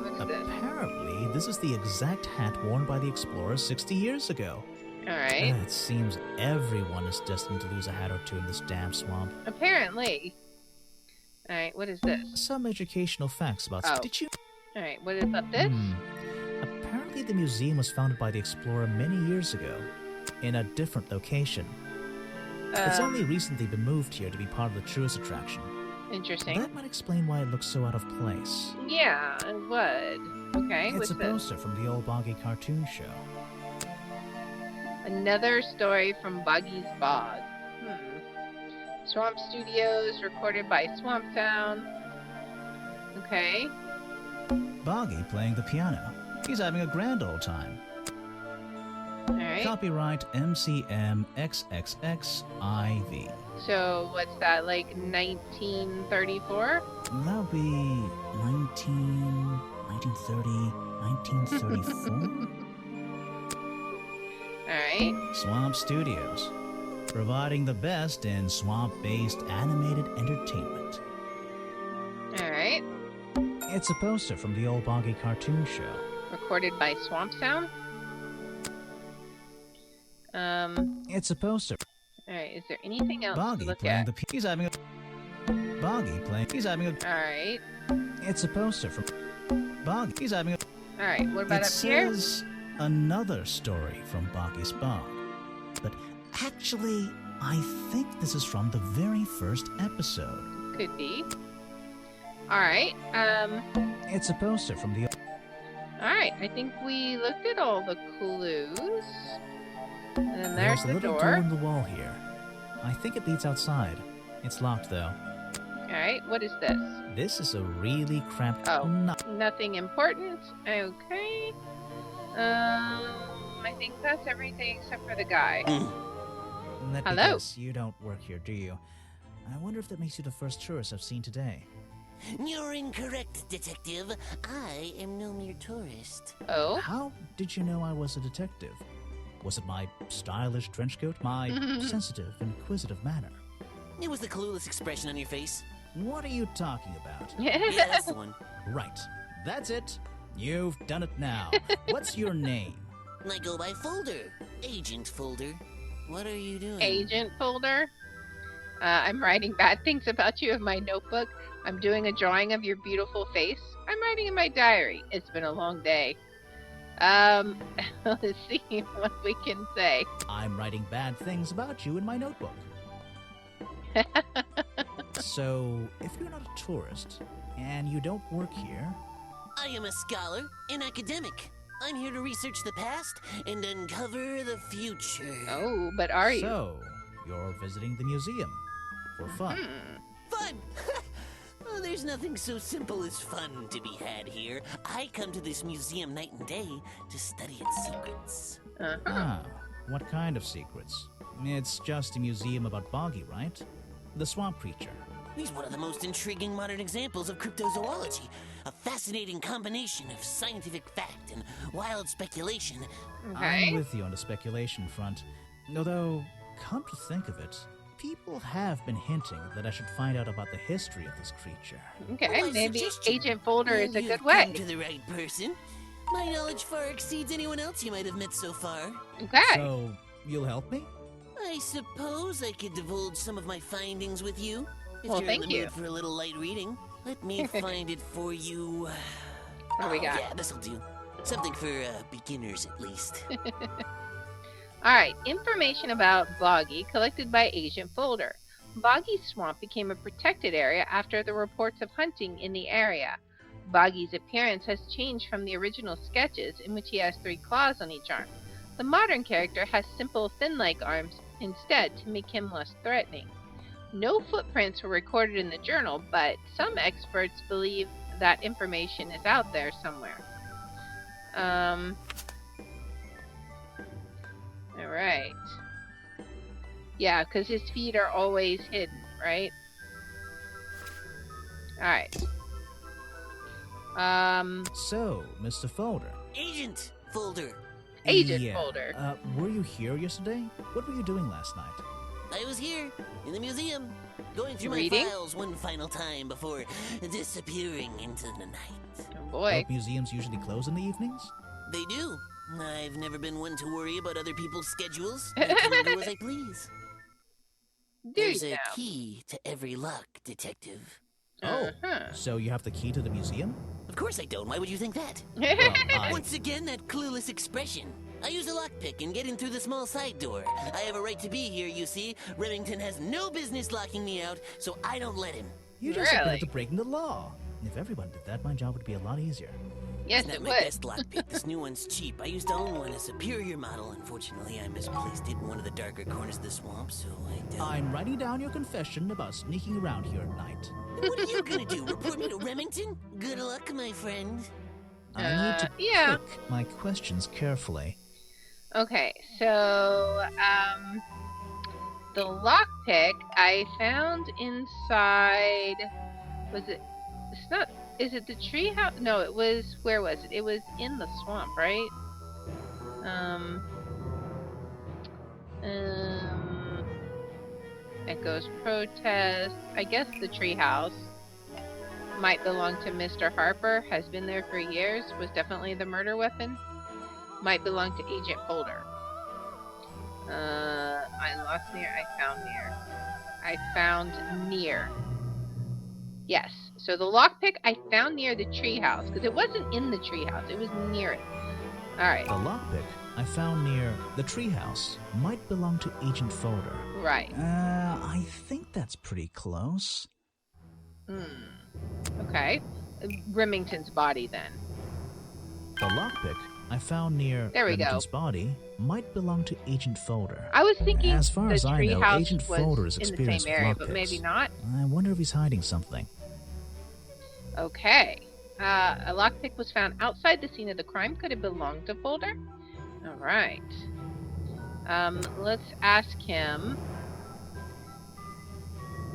What's this? Apparently, this is the exact hat worn by the explorer 60 years ago. Alright. It seems everyone is destined to lose a hat or two in this damn swamp. Apparently. Alright, what is this? Some educational facts about... Oh. Did you... Alright, what about this? Apparently the museum was founded by the explorer many years ago, in a different location. It's only recently been moved here to be part of the tourist attraction. Interesting. That might explain why it looks so out of place. Yeah, it would. Okay, It's what's a this? poster from the old Boggy cartoon show. Another story from Buggy's Bog. Swamp Studios, recorded by Swamp Sound. Okay. Boggy playing the piano. He's having a grand old time. Alright. Copyright MCM XXXIV. So, what's that, like 1934? That would be 1930, 1934? right. Swamp Studios, providing the best in swamp-based animated entertainment. All right. It's a poster from the old Boggy cartoon show. Recorded by Swamp Sound. It's a poster. All right. Is there anything else to Boggy look playing at? he's having a Boggy playing. He's having a. All right. It's a poster from Boggy. He's having a. All right. What about It up here? says another story from Boggy's Bog, but actually, I think this is from the very first episode. Could be. All right. It's a poster from the. All right. I think we looked at all the clues. And then there's a the little door door. in the wall here. I think it leads outside. It's locked though. All right. What is this? This is a really cramped. Oh. No. Nothing important. Okay. I think that's everything except for the guy. Let me Hello. guess, you don't work here, do you? I wonder if that makes you the first tourist I've seen today. You're incorrect, detective. I am no mere tourist. Oh. How did you know I was a detective? Was it my stylish trench coat? My sensitive, inquisitive manner? It was the clueless expression on your face. What are you talking about? Yeah, that's the one. Right. That's it. You've done it now. What's your name? I go by Folder. Agent Folder. What are you doing? Agent Folder. I'm writing bad things about you in my notebook. I'm doing a drawing of your beautiful face. I'm writing in my diary. It's been a long day. Let's see what we can say. I'm writing bad things about you in my notebook. So, if you're not a tourist, and you don't work here, I am a scholar, an academic. I'm here to research the past and uncover the future. Oh, but are you? so you're visiting the museum for fun. Fun! Oh, there's nothing so simple as fun to be had here. I come to this museum night and day to study its secrets. Uh-huh. Ah, what kind of secrets? It's just a museum about Boggy, right? The swamp creature. He's one of the most intriguing modern examples of cryptozoology. A fascinating combination of scientific fact and wild speculation. Okay. I'm with you on the speculation front. Although, come to think of it, people have been hinting that I should find out about the history of this creature. Okay, Well, I maybe suggest you- Agent Folder is a You've good come way. to the right person. My knowledge far exceeds anyone else you might have met so far. Okay. So, you'll help me? I suppose I could divulge some of my findings with you. If Well, you're thank in the you. mood for a little light reading, let me find it for you. What do we got? Yeah, this'll do. Something for beginners, at least. All right, information about Boggy collected by Agent Folder. Boggy Swamp became a protected area after the reports of hunting in the area. Boggy's appearance has changed from the original sketches, in which he has 3 claws on each arm. The modern character has simple fin-like arms instead to make him less threatening. No footprints were recorded in the journal, but some experts believe that information is out there somewhere. All right. Yeah, because his feet are always hidden, right? All right. So, Mr. Folder. Agent Folder. Agent Yeah, Folder. Were you here yesterday? What were you doing last night? I was here, in the museum, going through Reading? my files one final time before disappearing into the night. Oh boy. Don't museums usually close in the evenings? They do. I've never been one to worry about other people's schedules. I come and do as I please. Do There's you a now? key to every lock, detective. Oh, Uh-huh. so you have the key to the museum? Of course I don't. Why would you think that? Well, Once again, that clueless expression. I use a lockpick and get in through the small side door. I have a right to be here, you see. Remington has no business locking me out, so I don't let him. You just Really? admitted to breaking the law. If everyone did that, my job would be a lot easier. Yes, It's not it my would. best lockpick. This new one's cheap. I used to own one, a superior model. Unfortunately, I misplaced it in one of the darker corners of the swamp, so I don't. I'm writing down your confession about sneaking around here at night. What are you gonna do? Report me to Remington? Good luck, my friend. I need to yeah. pick my questions carefully. Okay, so the lockpick I found inside. Was it? It's not. Is it the tree house? No, it was. Where was it? It was in the swamp, right? Um, Echoes protest. I guess the treehouse might belong to Mr. Harper. Has been there for years. Was definitely the murder weapon. Might belong to Agent Folder. I lost near. I found near. I found near. Yes. So the lockpick I found near the treehouse because it wasn't in the treehouse. It was near it. All right. The lockpick I found near the treehouse might belong to Agent Folder. Right. I think that's pretty close. Okay. Remington's body then. The lockpick I found near There we Remington's go. body might belong to Agent Folder. I was thinking As far the as I know, treehouse Agent was Folder is in the same experienced with area, but lockpicks. maybe not. I wonder if he's hiding something. Okay. A lockpick was found outside the scene of the crime. Could it belong to Folder? All right. Let's ask him.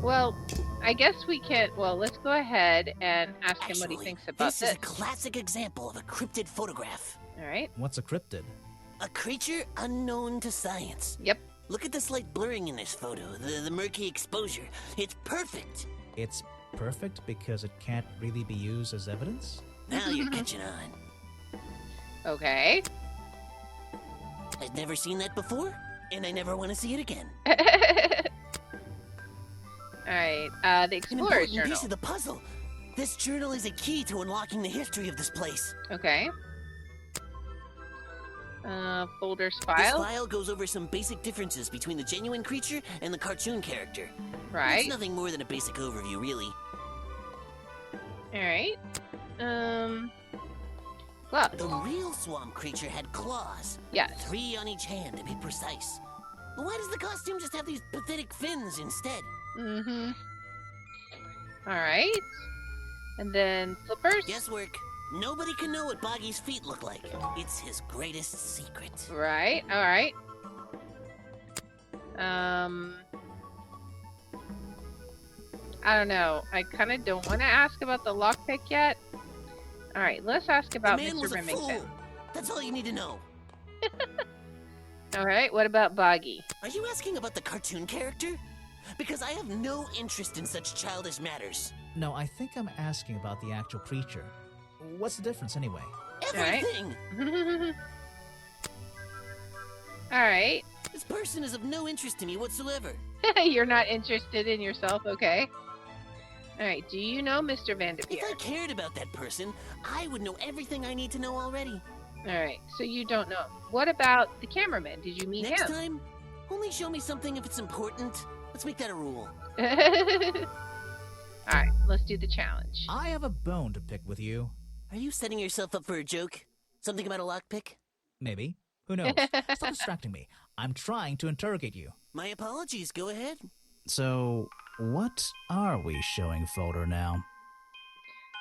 Well, I guess we can. Well, let's go ahead and ask him what he thinks about this is a classic example of a cryptid photograph. All right. What's a cryptid? A creature unknown to science. Yep. Look at the slight blurring in this photo, the murky exposure. It's perfect. It's perfect because it can't really be used as evidence? Now you're catching on. Okay. I've never seen that before, and I never want to see it again. All right. The An Explorer's important Journal. piece of the puzzle. This journal is a key to unlocking the history of this place. Okay. Folder's This file. file goes over some basic differences between the genuine creature and the cartoon character. Right. It's nothing more than a basic overview, really. All right. Gloves. The real swamp creature had claws. Yes. 3 on each hand, to be precise. Why does the costume just have these pathetic fins instead? Mm-hmm. All right. And then flippers. Guesswork. Nobody can know what Boggy's feet look like. It's his greatest secret. Right. All right. I don't know. I kind of don't want to ask about the lockpick yet. All right. Let's ask about the man Mr. was a Remington. fool. That's all you need to know. All right. What about Boggy? Are you asking about the cartoon character? Because I have no interest in such childish matters. No, I think I'm asking about the actual creature. What's the difference anyway? right. Everything! All right. This person is of no interest to me whatsoever. You're not interested in yourself, okay? All right. Do you know Mr. Vanderveer? If I cared about that person, I would know everything I need to know already. All right. So you don't know. What about the cameraman? Did you meet Next him? time, only show me something if it's important. Let's make that a rule. All right. Let's do the challenge. I have a bone to pick with you. Are you setting yourself up for a joke? Something about a lockpick? Maybe. Who knows? Stop distracting me. I'm trying to interrogate you. My apologies, go ahead. So, what are we showing Folder now?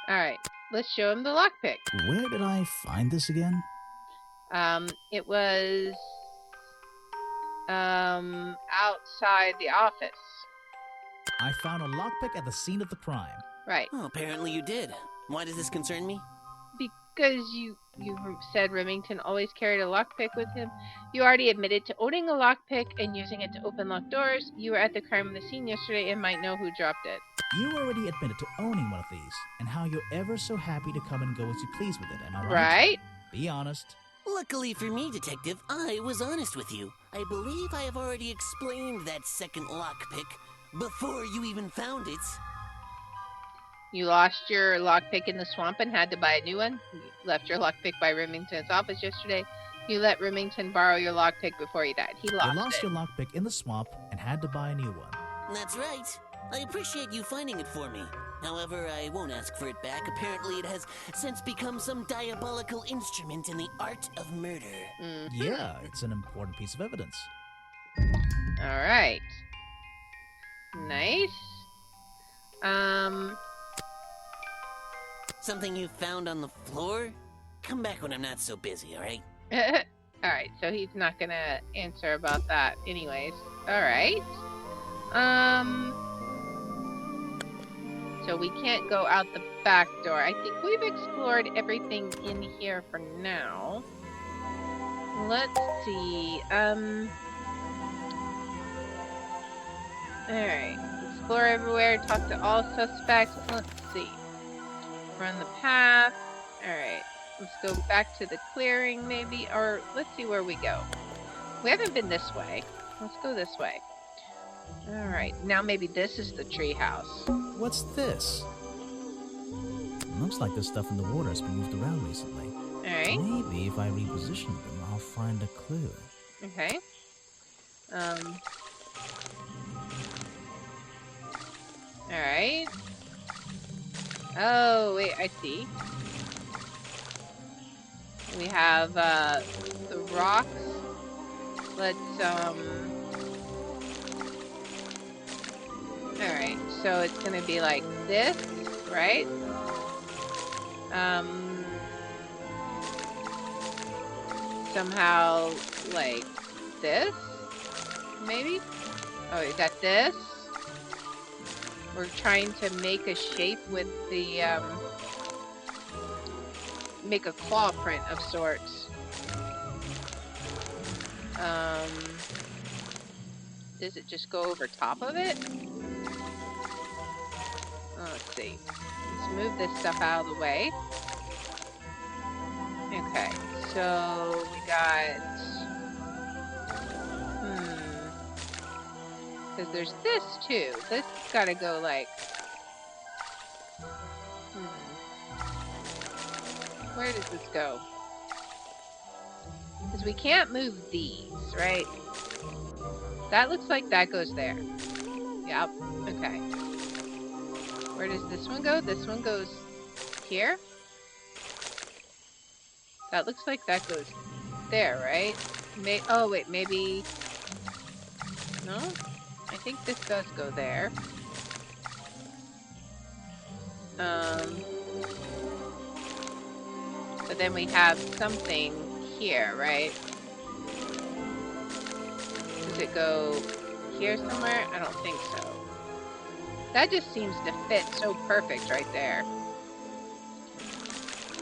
All right. Let's show him the lockpick. Where did I find this again? It was outside the office. I found a lockpick at the scene of the crime. Right. Oh, apparently you did. Why does this concern me? Because you said Remington always carried a lockpick with him. You already admitted to owning a lockpick and using it to open locked doors. You were at the crime scene yesterday and might know who dropped it. You already admitted to owning one of these, and how you're ever so happy to come and go as you please with it, am I right? Right? Be honest. Luckily for me, Detective, I was honest with you. I believe I have already explained that second lockpick before you even found it. You lost your lockpick in the swamp and had to buy a new one. You left your lockpick by Remington's office yesterday. You let Remington borrow your lockpick before he died. He lost You lost it. your lockpick in the swamp and had to buy a new one. That's right. I appreciate you finding it for me. However, I won't ask for it back. Apparently, it has since become some diabolical instrument in the art of murder. Yeah, it's an important piece of evidence. All right. Nice. Something you found on the floor? Come back when I'm not so busy, alright? All right. So he's not gonna answer about that, anyways. All right. So we can't go out the back door. I think we've explored everything in here for now. Let's see. Alright. Explore everywhere, talk to all suspects. Let's see. Run the path. Alright. Let's go back to the clearing, maybe. Or let's see where we go. We haven't been this way. Let's go this way. Alright. Now maybe this is the treehouse. What's this? Looks like the stuff in the water has been moved around recently. Alright. Maybe if I reposition them, I'll find a clue. Okay. Alright. Oh, wait, I see. We have, the rocks. Let's, Alright, so it's gonna be like this, right? Somehow, like this, maybe? Oh, we got this. We're trying to make a shape with the, make a claw print of sorts. Does it just go over top of it? Oh, let's see. Let's move this stuff out of the way. Okay, so we got... Because there's this too. This gotta go like... Where does this go? Because we can't move these, right? That looks like that goes there. Yep, okay. Where does this one go? This one goes here? That looks like that goes there, right? Oh, wait, maybe... No? I think this does go there. But then we have something here, right? Does it go here somewhere? I don't think so. That just seems to fit so perfect right there.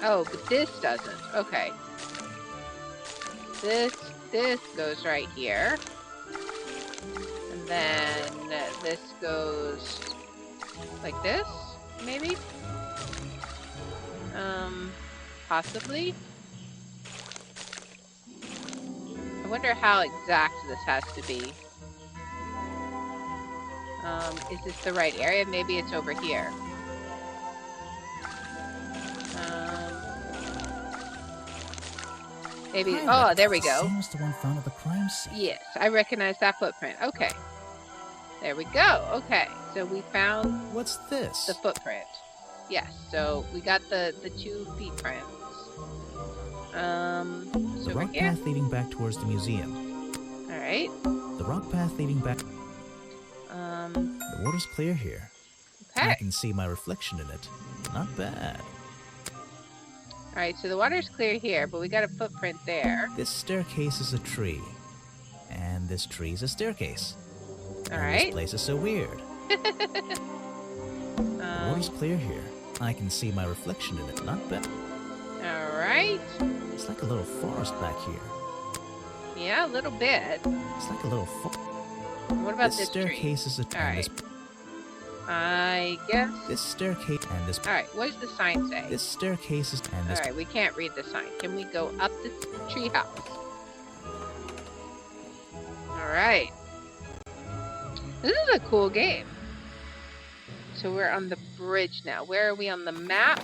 Oh, but this doesn't. Okay. This goes right here. And then this goes like this, maybe? Possibly? I wonder how exact this has to be. Is this the right area? Maybe it's over here. Maybe. Oh, there we go. Same as the one found at the crime scene. Yes, I recognize that footprint. Okay. There we go. Okay, so we found What's this? the footprint. Yes, so we got the 2 feet prints. The So over rock here. path leading back towards the museum. All right. The rock path leading back. Um. The water's clear here. I Okay. can see my reflection in it. Not bad. All right. So the water's clear here, but we got a footprint there. This staircase is a tree. And this tree is a staircase. All And right. This place is so weird. The water's clear here. I can see my reflection in it. Not bad. All right. It's like a little forest back here. Yeah, a little bit. It's like a little forest. What about This this tree? staircase is a All right. I guess. This staircase and this. All right. What does the sign say? This staircase is and this. All right. We can't read the sign. Can we go up the treehouse? All right. This is a cool game. So we're on the bridge now. Where are we on the map?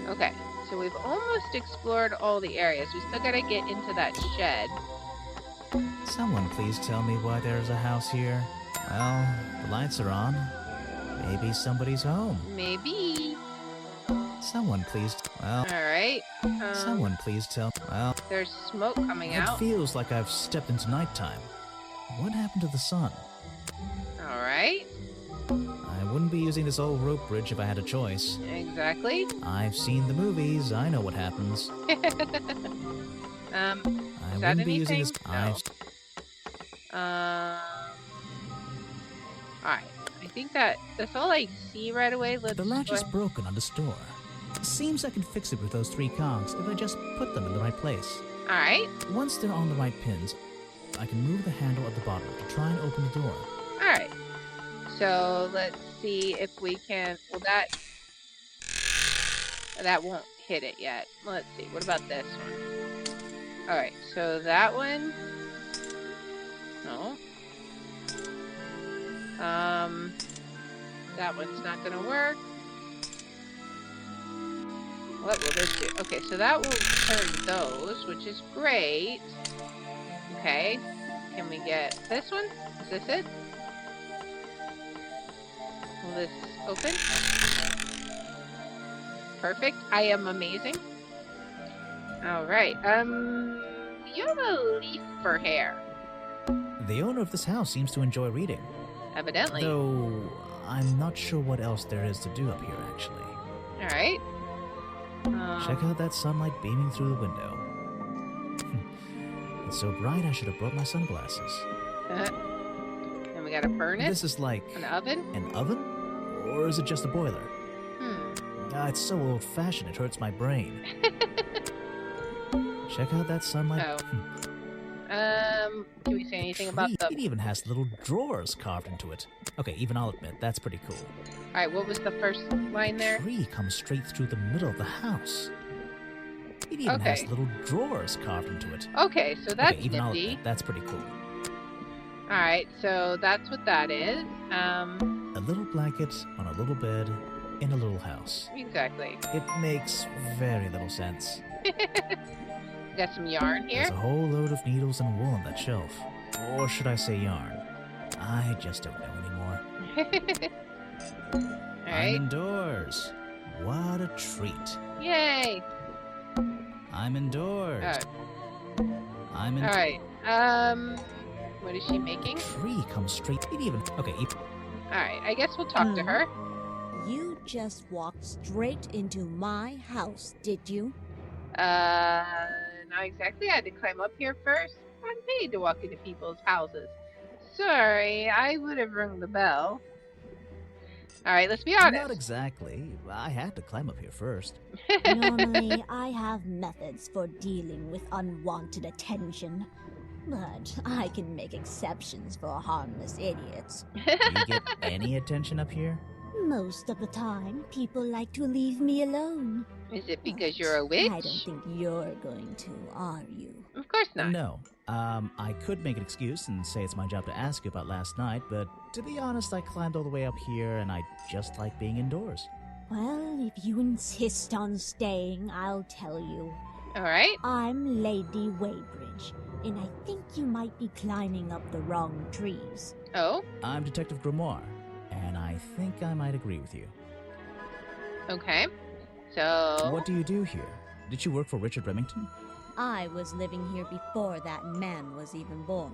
Okay. So we've almost explored all the areas. We still gotta get into that shed. Someone please tell me why there's a house here. Well, the lights are on. Maybe somebody's home. Maybe. Someone please. Well, All right. someone please tell. Well, There's smoke coming it out. feels like I've stepped into nighttime. What happened to the sun? All right. I wouldn't be using this old rope bridge if I had a choice. Exactly. I've seen the movies. I know what happens. I Is that wouldn't be using anything? this. No. Alright. I think that's all I see right away. Let's The latch go is ahead. broken on this door. Seems I can fix it with those 3 cogs if I just put them in the right place. Alright. Once they're on the right pins, I can move the handle at the bottom to try and open the door. Alright. So let's see if we can. Well, that won't hit it yet. Let's see. What about this one? All right. So that one. No. That one's not gonna work. What will this do? Okay, so that will turn those, which is great. Okay. Can we get this one? Is this it? Will this open? Perfect. I am amazing. Alright. You have a leaf for hair. The owner of this house seems to enjoy reading. Evidently. Though, I'm not sure what else there is to do up here, actually. Alright. Check out that sunlight beaming through the window. It's so bright I should have brought my sunglasses. And we gotta burn it? This is like... An oven? An oven? Or is it just a boiler? It's so old-fashioned it hurts my brain. Check out that sunlight. Oh. Can we say anything about the... It even has little drawers carved into it. Okay, even I'll admit, that's pretty cool. Alright, what was the first line there? The tree comes straight through the middle of the house. It even has little drawers carved into it. Okay, so that's even I'll nifty. admit, that's pretty cool. Alright, so that's what that is. A little blanket on a little bed in a little house. Exactly. It makes very little sense. Got some yarn here. There's a whole load of needles and wool on that shelf. Or should I say yarn? I just don't know anymore. Alright. I'm indoors. What a treat. Yay! I'm indoors. I'm in. Alright. What is she making? Tree comes straight. It even. Okay. Alright, I guess we'll talk to her. You just walked straight into my house, did you? Not exactly. I had to climb up here first. I'm paid to walk into people's houses. Sorry, I would have rung the bell. Alright, let's be honest. Not exactly. I had to climb up here first. Normally, I have methods for dealing with unwanted attention. But I can make exceptions for harmless idiots. Do you get any attention up here? Most of the time, people like to leave me alone. Is it because you're a witch? I don't think you're going to, are you? Of course not. No. I could make an excuse and say it's my job to ask you about last night, but to be honest, I climbed all the way up here and I just like being indoors. Well, if you insist on staying, I'll tell you. Alright. I'm Lady Weybridge, and I think you might be climbing up the wrong trees. Oh? I'm Detective Grimoire, and I think I might agree with you. Okay. So... What do you do here? Did you work for Richard Remington? I was living here before that man was even born.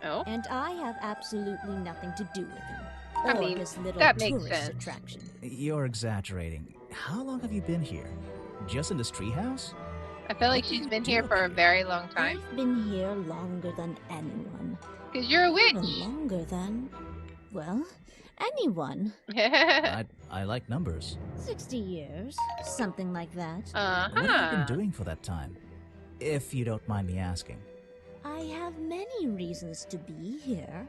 Oh? And I have absolutely nothing to do with him. I Or mean, this little that makes tourist sense. attraction. You're exaggerating. How long have you been here? Just in this treehouse? I feel like What do she's you been do here up for a here? very long time. I've been here longer than anyone. Because you're a Even witch! longer than, well, anyone. I like numbers. 60 years, something like that. What have you been doing for that time? If you don't mind me asking. I have many reasons to be here.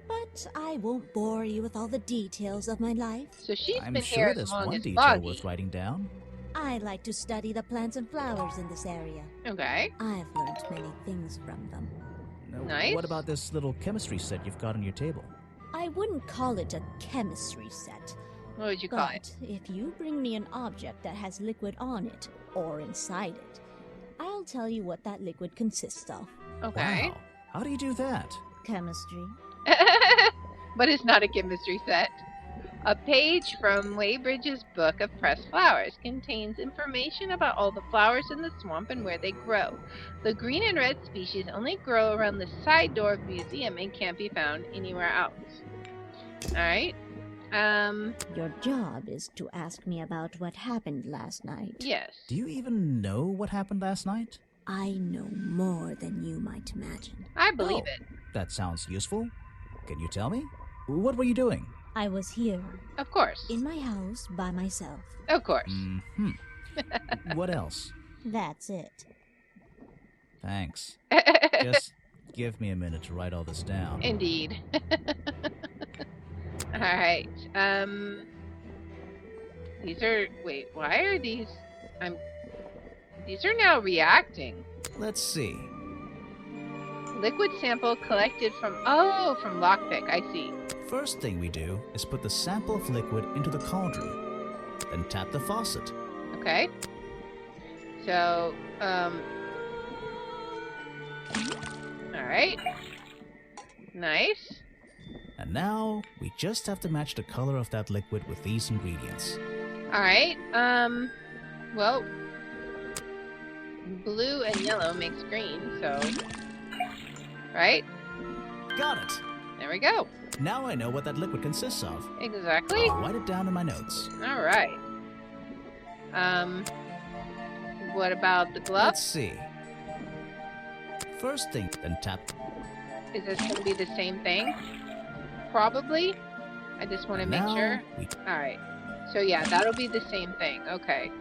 But I won't bore you with all the details of my life. So she's I'm been sure here there's as long one as detail Boggy. worth writing down. I like to study the plants and flowers in this area. Okay. I've learned many things from them. Now, Nice. What about this little chemistry set you've got on your table? I wouldn't call it a chemistry set. What would you call it? But if you bring me an object that has liquid on it, or inside it, I'll tell you what that liquid consists of. Okay. Wow. How do you do that? Chemistry. But it's not a chemistry set. A page from Weybridge's book of pressed flowers contains information about all the flowers in the swamp and where they grow. The green and red species only grow around the side door of the museum and can't be found anywhere else. Alright. Your job is to ask me about what happened last night. Yes. Do you even know what happened last night? I know more than you might imagine. I believe Oh, it. That sounds useful. Can you tell me? What were you doing? I was here, Of course. in my house, by myself. Of course. Mm-hmm. What else? That's it. Thanks. Just give me a minute to write all this down. Indeed. All right. These are. Wait. Why are these? I'm. These are now reacting. Let's see. Liquid sample collected from. Oh, from lockpick. I see. First thing we do is put the sample of liquid into the cauldron, then tap the faucet. Okay. So, all right. Nice. And now we just have to match the color of that liquid with these ingredients. All right. Well, blue and yellow makes green, so right? Got it. There we go. Now I know what that liquid consists of. Exactly. I'll write it down in my notes. All right. What about the glove? Let's see. First thing, then tap. Is this going to be the same thing? Probably. I just want to make Now sure. we- All right. So yeah, that'll be the same thing. Okay.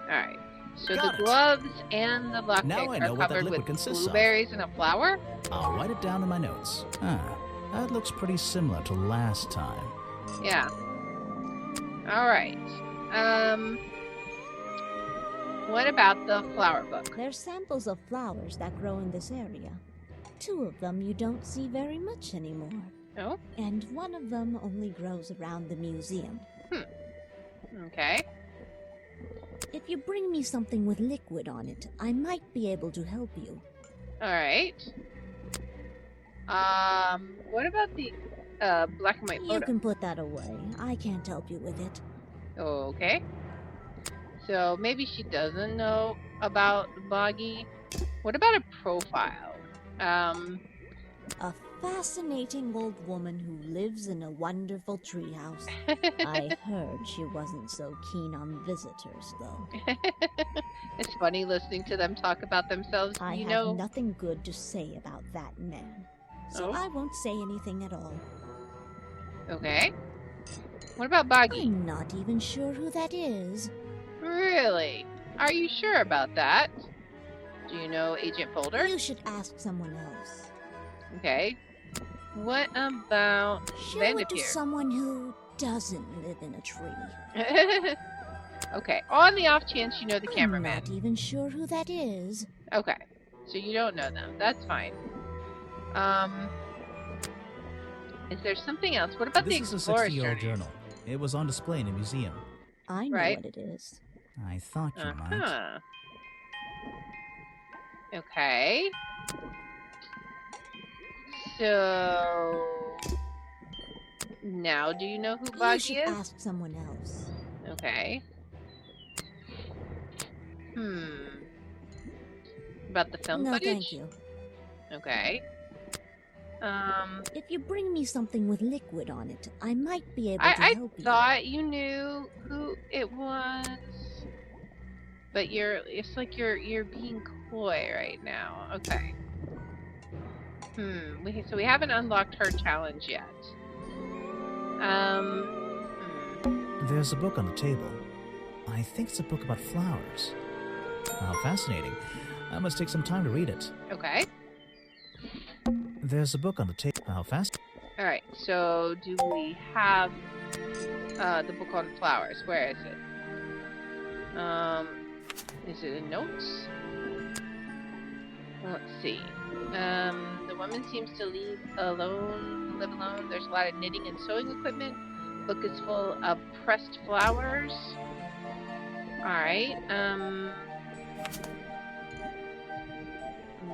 All right. So Got the it. gloves and the Now I lockpick know are what that covered liquid with consists of. blueberries and a flower. I'll write it down in my notes. That looks pretty similar to last time. Yeah. All right. What about the flower book? They're samples of flowers that grow in this area. 2 of them you don't see very much anymore. Oh. And one of them only grows around the museum. Okay. If you bring me something with liquid on it, I might be able to help you. All right. What about the black and white You photo? can put that away. I can't help you with it. Okay. So maybe she doesn't know about Boggy. What about a profile? A fascinating old woman who lives in a wonderful treehouse. I heard she wasn't so keen on visitors, though. It's funny listening to them talk about themselves. I you have know. nothing good to say about that man. So Oh. I won't say anything at all. Okay. What about Boggy? I'm not even sure who that is. Really? Are you sure about that? Do you know Agent Folder? You should ask someone else. Okay. What about Show it to Vanderpeer? someone who doesn't live in a tree. Okay. On the off chance you know the I'm cameraman. not even sure who that is. Okay. So you don't know them. That's fine. Is there something else? What about This the is a Explorer's 60-year-old Journey? journal. It was on display in a museum. I know Right. what it is. I thought you might. Uh-huh. Okay. So now do you know who You Boggy should is? ask someone else. Okay. About the film No, footage? thank you. Okay. If you bring me something with liquid on it, I might be able to I help you. thought you knew who it was, but it's like you're being coy right now. Okay. So we haven't unlocked her challenge yet. There's a book on the table. I think it's a book about flowers. How fascinating. I must take some time to read it. Okay. There's a book on the table. How fast? All right. So do we have the book on flowers? Where is it? Is it in notes? Let's see. The woman seems to live alone. There's a lot of knitting and sewing equipment. Book is full of pressed flowers. All right. I'm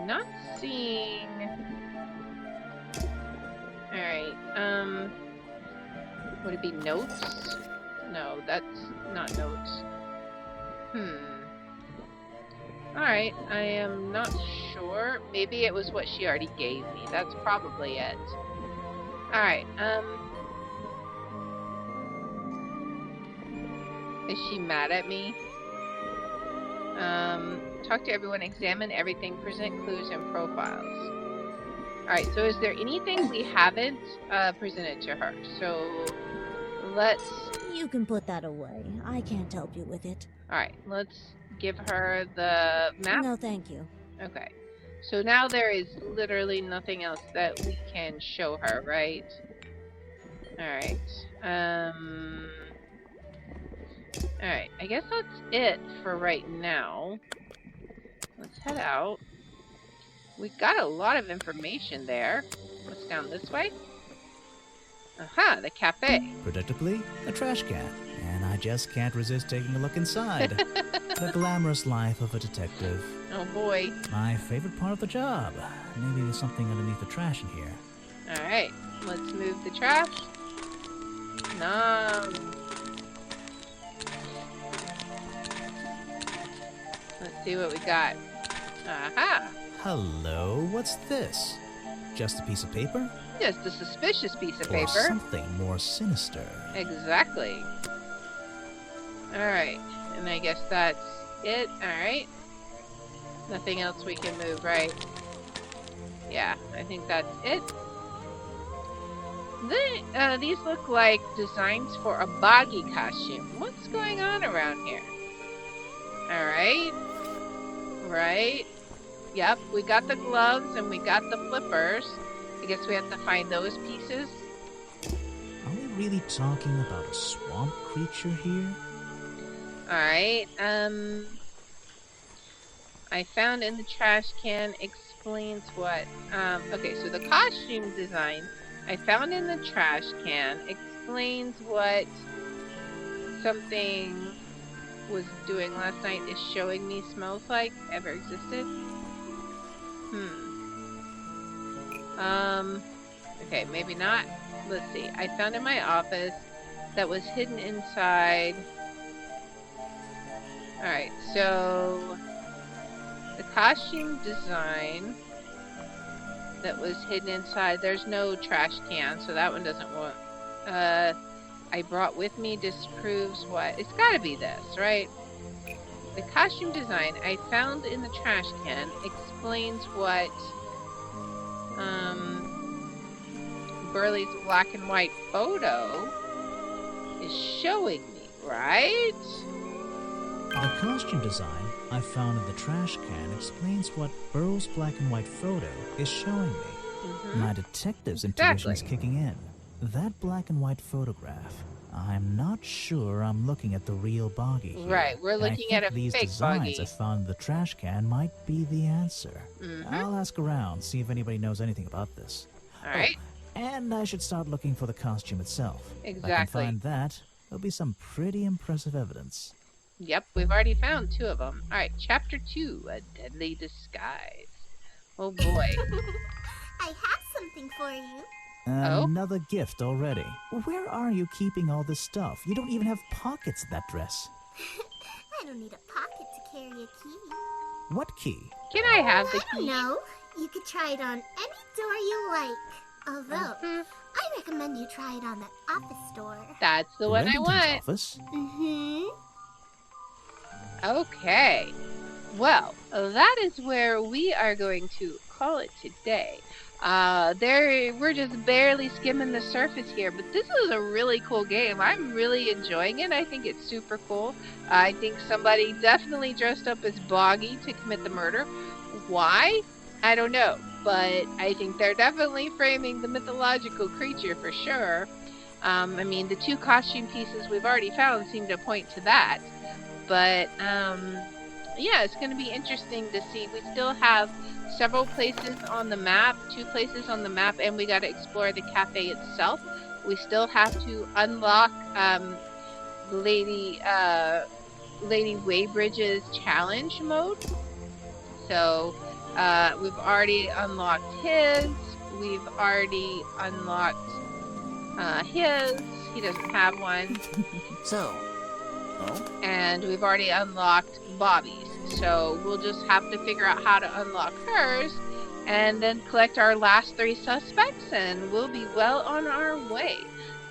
not seeing. All right. Would it be notes? No, that's not notes. Alright, I am not sure. Maybe it was what she already gave me. That's probably it. Alright, is she mad at me? Talk to everyone, examine everything, present clues and profiles. Alright, so is there anything we haven't presented to her? So let's... You can put that away. I can't help you with it. Alright, let's give her the map. No, thank you. Okay. So now there is literally nothing else that we can show her, right? Alright. Alright, I guess that's it for right now. Let's head out. We got a lot of information there. What's down this way? Aha, the cafe. Predictably, a trash can. And I just can't resist taking a look inside. The glamorous life of a detective. Oh boy. My favorite part of the job. Maybe there's something underneath the trash in here. Alright, let's move the trash. No. Let's see what we got. Aha! Hello, what's this? Just a piece of paper? Just a suspicious piece of Or paper. something more sinister. Exactly. Alright, and I guess that's it. Alright. Nothing else we can move, right? Yeah, I think that's it. These look like designs for a boggy costume. What's going on around here? Alright. Right. Yep, we got the gloves and we got the flippers. I guess we have to find those pieces. Are we really talking about a swamp creature here? Alright, I found in the trash can explains what, okay, so the costume design I found in the trash can explains what something was doing last night is showing me smells like ever existed. Okay, maybe not. Let's see. I found in my office that was hidden inside. Alright, so the costume design that was hidden inside, there's no trash can, so that one doesn't work. I brought with me disproves what? It's gotta be this, right? The costume design I found in the trash can explains what Burley's black and white photo is showing me, right? The costume design I found in the trash can explains what Burl's black and white photo is showing me. My detective's intuition is kicking in. That black and white photograph, I'm not sure I'm looking at the real boggy here. Right, we're looking at a these fake designs boggy. I found in the trash can might be the answer. I'll ask around, see if anybody knows anything about this. Alright. And I should start looking for the costume itself. Exactly. If I can find that, there'll be some pretty impressive evidence. Yep, we've already found 2 of them. Alright, chapter 2, A Deadly Disguise. Oh boy. I have something for you. Another gift already. Where are you keeping all this stuff? You don't even have pockets in that dress. I don't need a pocket to carry a key. What key? Can I have the I don't key? know. You could try it on any door you like. Although, I recommend you try it on the office door. That's the one I Remington's want. office? Okay. Well, that is where we are going to call it today. We're just barely skimming the surface here, but this is a really cool game. I'm really enjoying it. I think it's super cool. I think somebody definitely dressed up as Boggy to commit the murder. Why? I don't know, but I think they're definitely framing the mythological creature for sure. I mean, the 2 costume pieces we've already found seem to point to that. But, yeah, it's going to be interesting to see. We still have several places on the map, 2 places on the map, and we got to explore the cafe itself. We still have to unlock Lady Waybridge's challenge mode. So we've already unlocked his. We've already unlocked his. He doesn't have one. So, And we've already unlocked Bobby's. So we'll just have to figure out how to unlock hers and then collect our last 3 suspects and we'll be well on our way.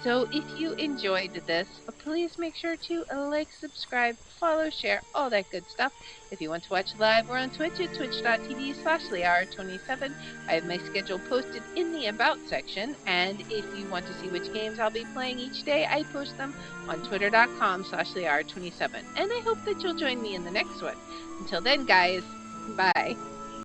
So if you enjoyed this, please make sure to like, subscribe, follow, share, all that good stuff. If you want to watch live, we're on Twitch at twitch.tv/Liar27. I have my schedule posted in the About section, and if you want to see which games I'll be playing each day, I post them on twitter.com/Liar27. And I hope that you'll join me in the next one. Until then, guys, bye.